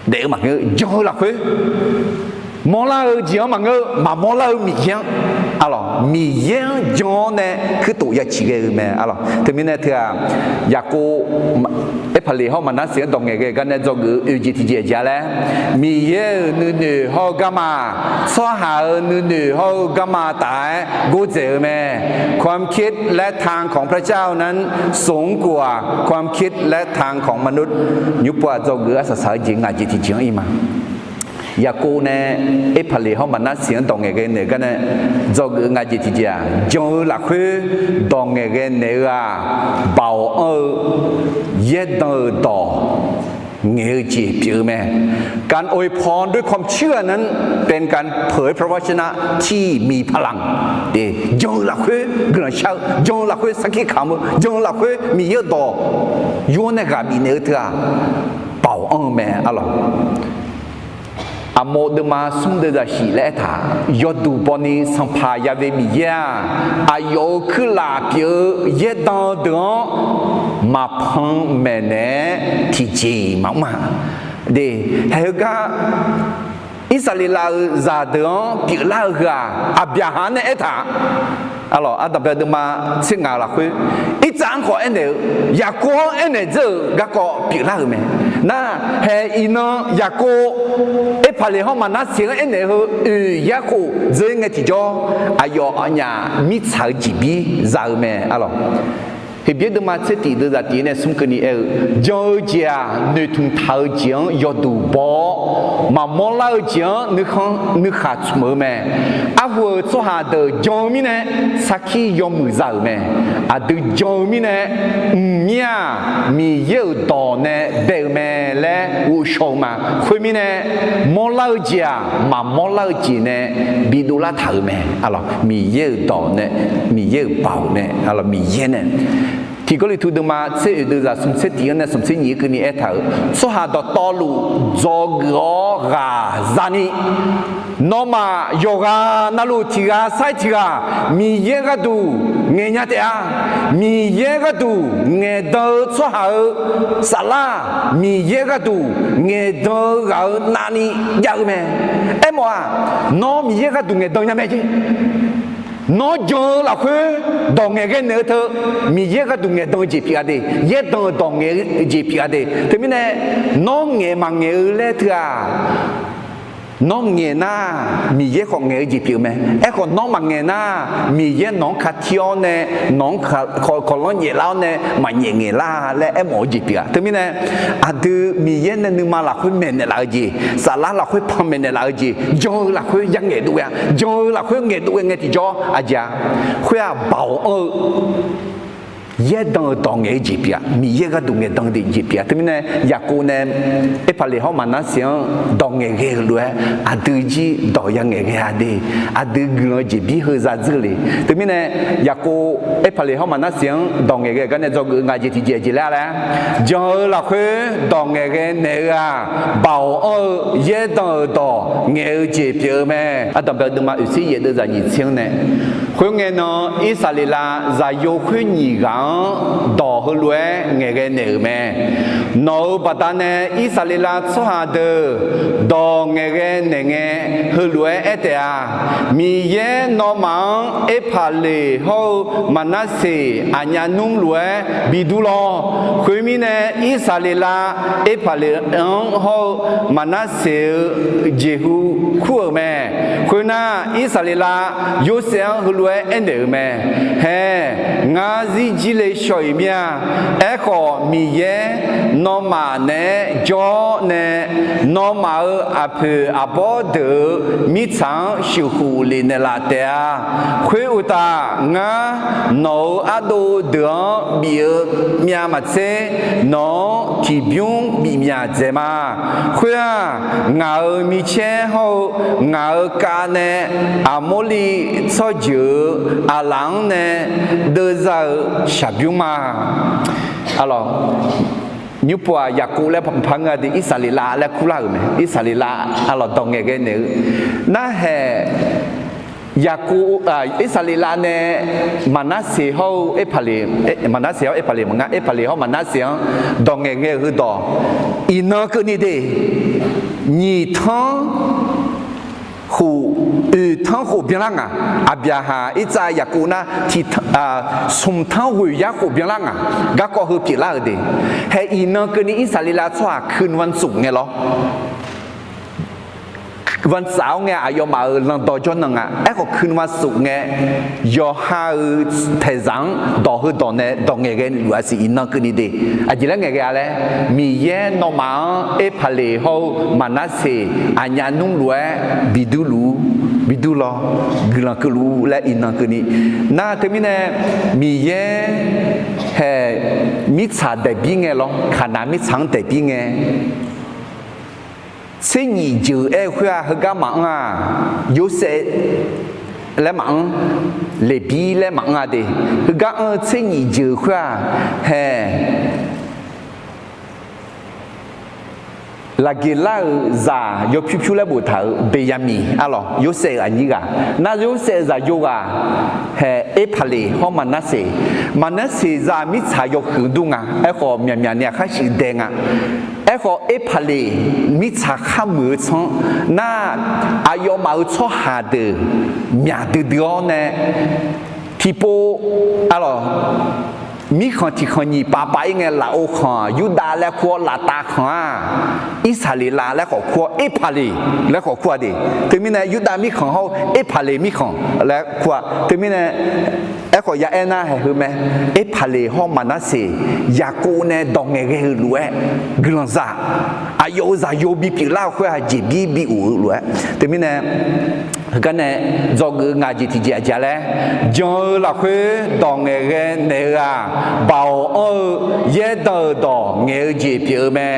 để mà ngơ do là khuê mong là chuyện mà ngơ mà mong là mì giang alo mì giang do này cứ tụ ra chỉ cái mà alo thì mình này thì nhà côไอ้ผลิตเขามันน่าเสียตรงไงกันเนี่ยจะกูUGTGจ้าแล้วมีเยอะนึเขาก็มาสหานึเขาก็มาตายกูเจอแม่ความคิดและทางของพระเจ้านั้นสูงกว่าความคิดและทางของมนุษย์ยุบว่าจะกูอาศัยจริงอาจจะจริงอีมาอยากกูเนี่ยไอ้ผลิตเขามันน่าเสียตรงไงกันเนี่ยกันเนี่ยจะกูอาจจะจริงจะหลักคือตรงไงกันเนี่ยเบาเย็ดต่อเงยจีบเจอแม่การอวยพรด้วยความเชื่อนั้นเป็นการเผยพระวจนะที่มีพลังเดี๋ยงหลักคือเกลือเช่ายงหลักคือสักขีขามยงหลักคือมีเยอะต่อย้อนในการมีเนื้อเถื่อเป่าแม่อะไรโมดมาสุ่มเดือดสีเล่ถายอดูบอนีสัมภายาเวมีเยาอายุคือลาเปียเยดอนเดือมาพังแม่เน่ที่จีมาเดี๋ยวเฮก้าอิสราเอลซาเดือปีลาเกาอาบยาฮันเอถาอะไรแต่เป็นมาสิ่งอะไรคืออีจังขอเอ็นเดียอยากกูเอ็นเดียจะก็ก็ปีลาเกาน่าเฮอินอยากกูไอ้ผลิตเขามันน่าเสียงเอ็นเดียอยากกูเจอไงที่จ่ออายุอันยามิจฉาจีบีจะเมอะไร thì biết được mà sẽ tỷ được ra tiền này xung cái này giờ giờ nơi thùng tháo giếng do đủ bỏ mà món lao giếng nước khát mở mẹ vừa cho hà từ giông mi này sau khi dùng mười giờ mẹ từ giông mi này nha mi yêu đỏ này để mẹ lại u sầu mà khơi mi này món lao giếng mà món lao giếng này bị đủ là tháo mẹ mi yêu đỏ này mi yêu bảo này mi yêu này thì có lý thuyết mà sẽ đưa ra some sẽ tiền này some sẽ nhiều cái này thở số hà đó to lu do gõ gà ra ni nó mà yoga na lu thì gà sai thì gà mi ye cái tu nghe nhát à mi ye cái tu nghe đỡ số hà sala mi ye cái tu nghe đỡ gà nani giờ mẹ em à nó mi ye cái tu nghe đỡ nhà mẹ chứ nó giờ là khơi đồng nghề cái nữa thôi mi ye cái đồng nghề đồng gì phía đây ye đồng nghề gì phía đây thế mình này nó nghề mà nghề lên thôi à nó nghề na mi ye còn nghề gì phía mẹ ấy còn nó mà nghề na mi ye nó khát thiếu nè nó còn nó nghề lao nè mà nghề la lên em ở gì phía thế mình này từ mi ye này nhưng mà là khơi mền này là gì sa lá là khơi pom mền này là gì giờ là khơi giang nghề đuôi giờ là khơi nghề đuôi nghề thì cho giờ khơi bảo ye đồng nghề gì phía mi ye cái đồng nghề đồng gì phía thế mình này nhà cô này ấy phải lấy họ mà nói xem đồng nghề cái luôn từ gì đồng nghề cái đi từ người gì bị hơi ra dữ li thế mình này nhà cô ấy phải lấy họ mà nói xem đồng nghề cái này do người gì thì gì là giờ là khơi đồng nghề cái này bảo ye đồng nghề gì phía mẹ đặc biệt là mà有些也都在年轻呢khơi nghe nó Israel là在有khơi nhị gang đỏ hơn lúa nghe cái nở mẹ nó bắt đầu nè Israel số hà đờ đỏ nghe cái nè nghe hơn lúa ấy mi ye nó mang Epale hô Manasseh anh nung lúa bị đu lo khơi mi nè Israel Epale hô Manasseh Jehu khua mẹ khơi na Israel Joseph hơn lúa ấy nở mẹ he ngã gì lệ soi mía, echo mi ye, nó mà nè, cho nè, nó mà abo de mi chang siêu hủ lên là thế, khuya uta ngã nó ado de bia mía mà chế, nó chỉ biung bị mía chế mà, khuya ngã mi chế hậu ngã cá nè, amoli cho dữ, alang nè, đưa ra shabung mà, alors như bữa giờ cũ là phăng ở đi Israel là cũ là gì? Israel alors đồng nghe cái này, na hè giờ cũ Israel này Manasseh hậu Epale Manasseh hậu Epale mà Epale hậu Manasseh đồng nghe cái thứ đó, ina cái này đấy, nhị thang hủ thang hủ biến lăng bia ha ít ra giờ cũ na thì sum thang hủ giờ hủ biến lăng gác có hủ biến lăng đấy, hay ina cái này Israel choคืนวันศุกร์ไงเหรอวันเสาร์ไงยอมาลังต่อจนนึงก็คืนวันศุกร์ไงยอหาเทจังต่อหือต่อเนี่ยต่อไงกันหรือว่าสิอินนักนี่ดีจีแล้วไงกันอะไรมีเย่นอมาพาเลเขามานาเซอันยานุ่งรวยบิดูลอกลังกลูและอินนักนี่น่าเทมินเนี่ยมีเย่เฮมิชาเดบิไงหรอขนาดมิชังเดบิไงsẽ nhị chữ e khoa hơi cá mặn yếu sẽ lấy mặn lấy bí lấy mặn đi hơi cá sẽ nhị chữ khoa hè là cái lá già yếu phiu phiu lấy bột thở bê yam mì alo yếu sẽ anh gì cả na yếu sẽ già yoga hè Epale họ Manasseh già mít xài yếu hướng đông ấy họ miền miền này khác gì đen echo Epale mi cha khamu chong na ayo mau cho ha de mya de dio ne people alors มีคนที่คนนี้ป้าไปไงลาโอคอนยูดาและครัวลาตาคอนอิสราเอลและขอครัวเอพาลีและขอครัวดิถึงมีนะยูดามีของเขาเอพาลีมีของและครัวถึงมีนะเอขอยาเอน่าเหรอไหมเอพาลีห้องมานาเซียากูเนี่ยดองเงยรู้เอกลังซาอายุซาโยบีปีลาคุยหาจีบีอูรู้เอถึงมีนะกันเนี่ยจอกงาจิตจิอาเลยจอละคุยดองเงยเนี่ยบ่าวเยดดอเงยจีเปียแม่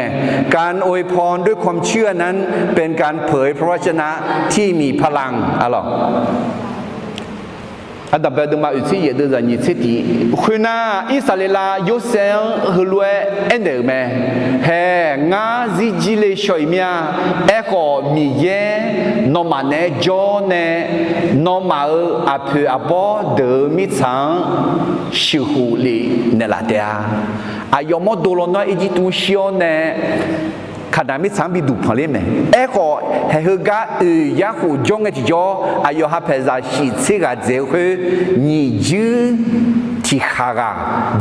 การอวยพรด้วยความเชื่อนั้นเป็นการเผยพระวจนะที่มีพลังอะไรอันดับแรกมาอุทิศเยดจะนิสิติคุณน่าอิสราเอลยุเซนฮัลเวเอ็นเดอร์แม่เฮงาซิจิเลชอยเมียเอโกมีเยนอมาเนจอเนนอมาอาเพออาบอเดมิซังชิฮูลีเนลาเดียอายมอโดโลนออิจิตุชิโอเนขณะมิสังบิดูพลิมเอโกเฮฮกาอยากหูจงเอจิจออายฮับเพซาชิซิกาเจฮุนิจูที่ฮากา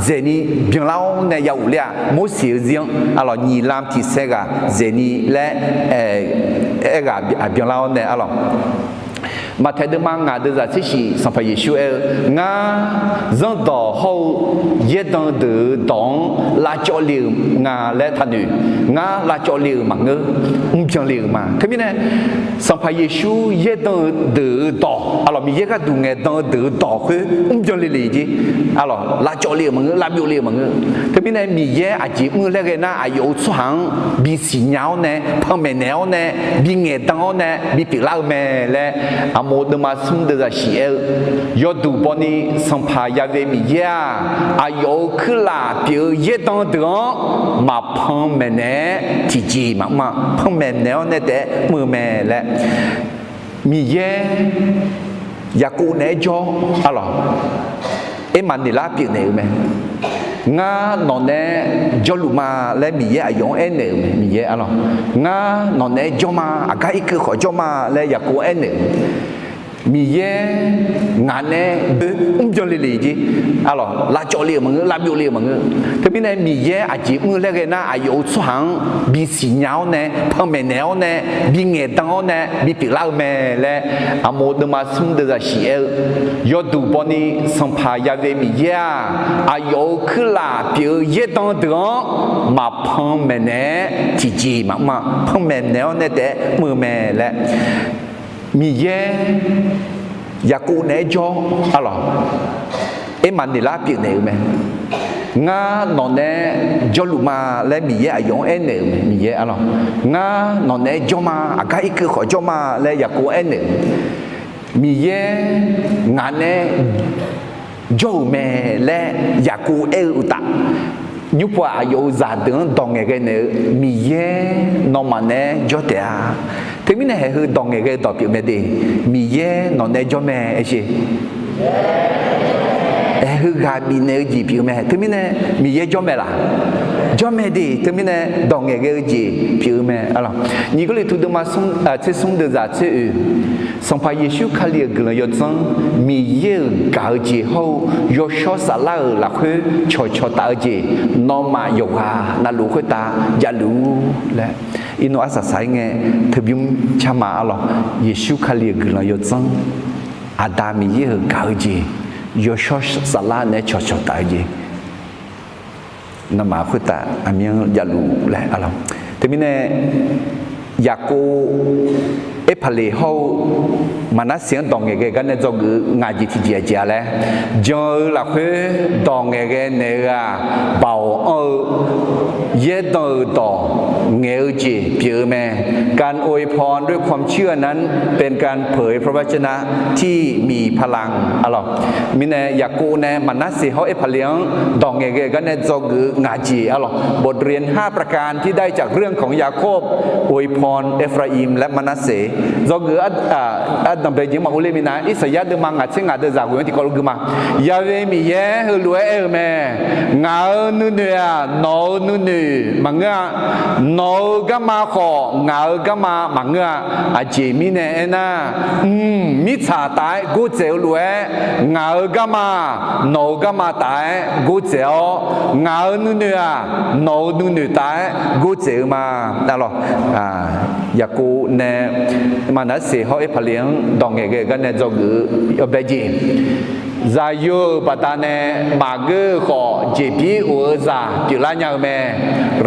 เจนี่เบียงเล่าในยาวเลียมุสีเซียงอะไรนี่ลามที่เซกาเจนี่และกาเบียงเล่าในอะไรมาเทดมังงาเดจะที่สิสัมภาระช่วยงาจังต่อเขาเยดังเดือดองลาจอลีงาและทันุงาลาจอลีมังเงจังลีมาคือมีเนี่ยสัมภาระช่วยเยดังเดือดออะไรมีเยก็ดูเงดังเดือดอคือจังลีจีอะไรลาจอลีมังลาบิโอลีมังคือมีเนี่ยมีเยอาจีมือเล็กน่าอายุสุหังบีสีเหนียวเนี่ยพังแม่เหนียวเนี่ยบีเงดังเนี่ยบีปีลาแม่และโมดมาสมเด็จเสียยอดูบอนี่สัมภาระเวมีเยอายุคือลาเปียเยตังเดือมาพังแม่เนจีจีมาพังแม่เนเนี่ยแต่มือแม่และมีเยอยากกูเนจออะไรเอ็มันนี่ลาเปียเนไหมงานอนเนจอลุมาและมีเยอายุเอ็นเนมีเยอะไรงานอนเนจอมาอากาศอีกขอจอมาและอยากกูเอ็นเนมีเยงานเน่จอลีลีจีอะไรลาจอลีมังลาบิโอลีมังแต่พี่เนี่ยมีเยอาจีมือเล็กน่าอายุสุหังบีสีเหนียวเน่พังแม่เหนียวเน่บีเงดังเน่บีปีลาแม่และโมดมาสมเด็จเสียยอดูบอนี่สัมภาระเวมีเยอายุคือลาเปียเยดังเดือมาพังแม่เน่จีจีมาพังแม่เหนียวเน่แต่มือแม่และมีเยอยากกูเนจออะไรเอ็มันนี่ลาเปียเนไหมงานอนเนจอลุมาและมีเยอายุเอ็นเนมีเยอะไรงานอนเนจอมาอากาศอีกขอจอมาและอยากกูเอ็นเนมีเยงานเนจอแม่และอยากกูเออุตะยุบว่าอายุจาดึงดองเงยเนมีเยนอมันเนจอเดียถึงมีเนี่ยคือดองเงยต่อปีไม่ดีมีเยนอนเนจอแม่เอชิคือกาบินเนจีปีไม่ถึงมีเนี่ยมีเยจอแม่ละจอแม่ดีถึงมีเนี่ยดองเงยจีปีไม่อะไรนี่ก็เลยทุกข์มาส่งที่ส่งเดือดที่สัมภาระชูขาเลียกเลยยศมีเยกาจีเขายศชอสลาหลักคือชอตาจีนอมาโยกานาลูกตายาลูและอินโนอาศัยสายเงทบิมชามาอะไรเยชูขาเลียกเลยยศอาดามีเยกาจียศชอสลาเนี่ยชอตาจีนามาคุตาอามียาลูและอะไรแต่มีเนี่ยอยากกูเอพาเลเขามันน่าเสียงดองเงยกันเนี่ยจะงานจิตใจเจ้าเลยจอหลักคือดองเงยเนี่ยเบาเยดต่อเงยจีเปียแม่การอวยพรด้วยความเชื่อนั้นเป็นการเผยพระวจนะที่มีพลังอะไรมิเนี่ยอยากกูเนี่ยมันน่าเสียเขาเอพาเลงดองเงยกันเนี่ยจะงานจีอะไรบทเรียน5ประการที่ได้จากเรื่องของยาโคบอวยพรเอฟราอิมและมนาเส do gu dam be jing ma ule mi na isaya de ma nga che nga de za gu ti ko gu ma ya ve mi ye hu lu e me nga nu nu ya no nu nu ma nga no ga ma kho nga ga ma nga a ji mi ne na mi cha tai gu ze lu e nga ga ma no ga ma tai gu ze o nga nu nu ya no nu nu tai gu ze ma da lo ya ku ne ma na se ho e phaliang dong ge ge ga ne zo gu be ji za yo patane ma ge kho ji pi u za จิละญาแม่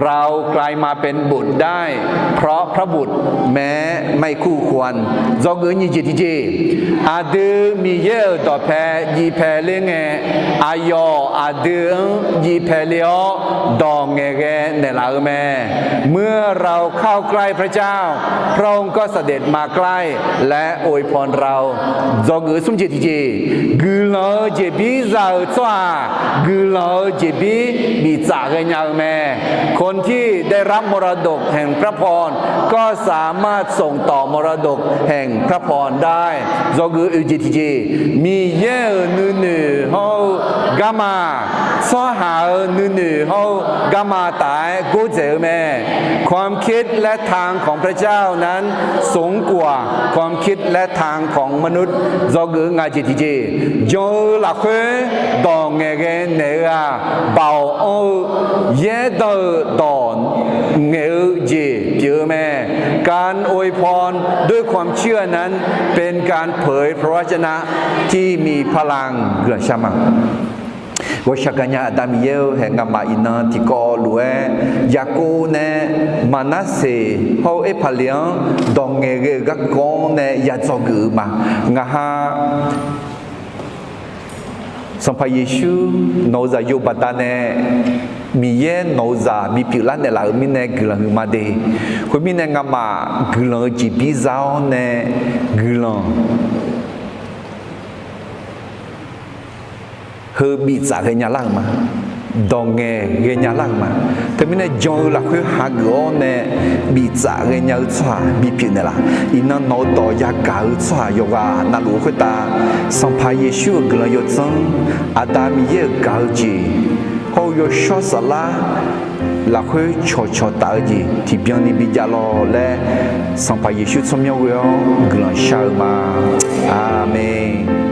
เรากลายมาเป็นบุตรได้เพราะพระบุตรแม้ไม่คู่ควรจอกเงินยีจีจีอาดือมีเยอะต่อแพ้ยีแพ้เลี้ยงอายออาดือยีแพ้เลี้ยดองเงเกในลาแม่เมื่อเราเข้าใกล้พระเจ้าพระองค์ก็เสด็จมาใกล้และอวยพรเราจอกเงินสุนจีจีกือเราเจ็บบีเจ้าจ้ากือเราเจ็บบีมีจ่าเงาแม่คนที่ได้รับมรดกแห่งพระพรก็สามารถส่งต่อมรดกแห่งพระพรได้จอกือจิตจีมีเยนูนูเฮากามาซ้อหานูนูเฮากามาตายกูเจอแม่ความคิดและทางของพระเจ้านั้นสูงกว่าความคิดและทางของมนุษย์จอกืองาจิตจีโยหลักเฮดองเงเกเนื้อเบาโอเยดดอนเงือจีเจือแม่การอวยพรด้วยความเชื่อนั้นเป็นการเผยพระวจนะที่มีพลังเกลือชามังWashakanya Adam Yeo hingga maina tiko lue Yaku ne manase hau e paliang dongege gakong ne yatsogu ma ngaha Sampai Yesu noza yo batane miye noza mi pilan ne la mine glang made ko mine ngama glang ji bizao ne glang he bi za ge nya lang ma dong ge nya lang ma te mine jong la khu ha go ne bi za ge nya chwa bi pi ne la ina no to ya ga chwa yo ga na lu khu ta sampai Yesu glang yo zeng adam ye ga ji hầu yo cho sala là khơi cho ta gì thì bien đi bây giờ le sampai Yesus som yo glan shalma amen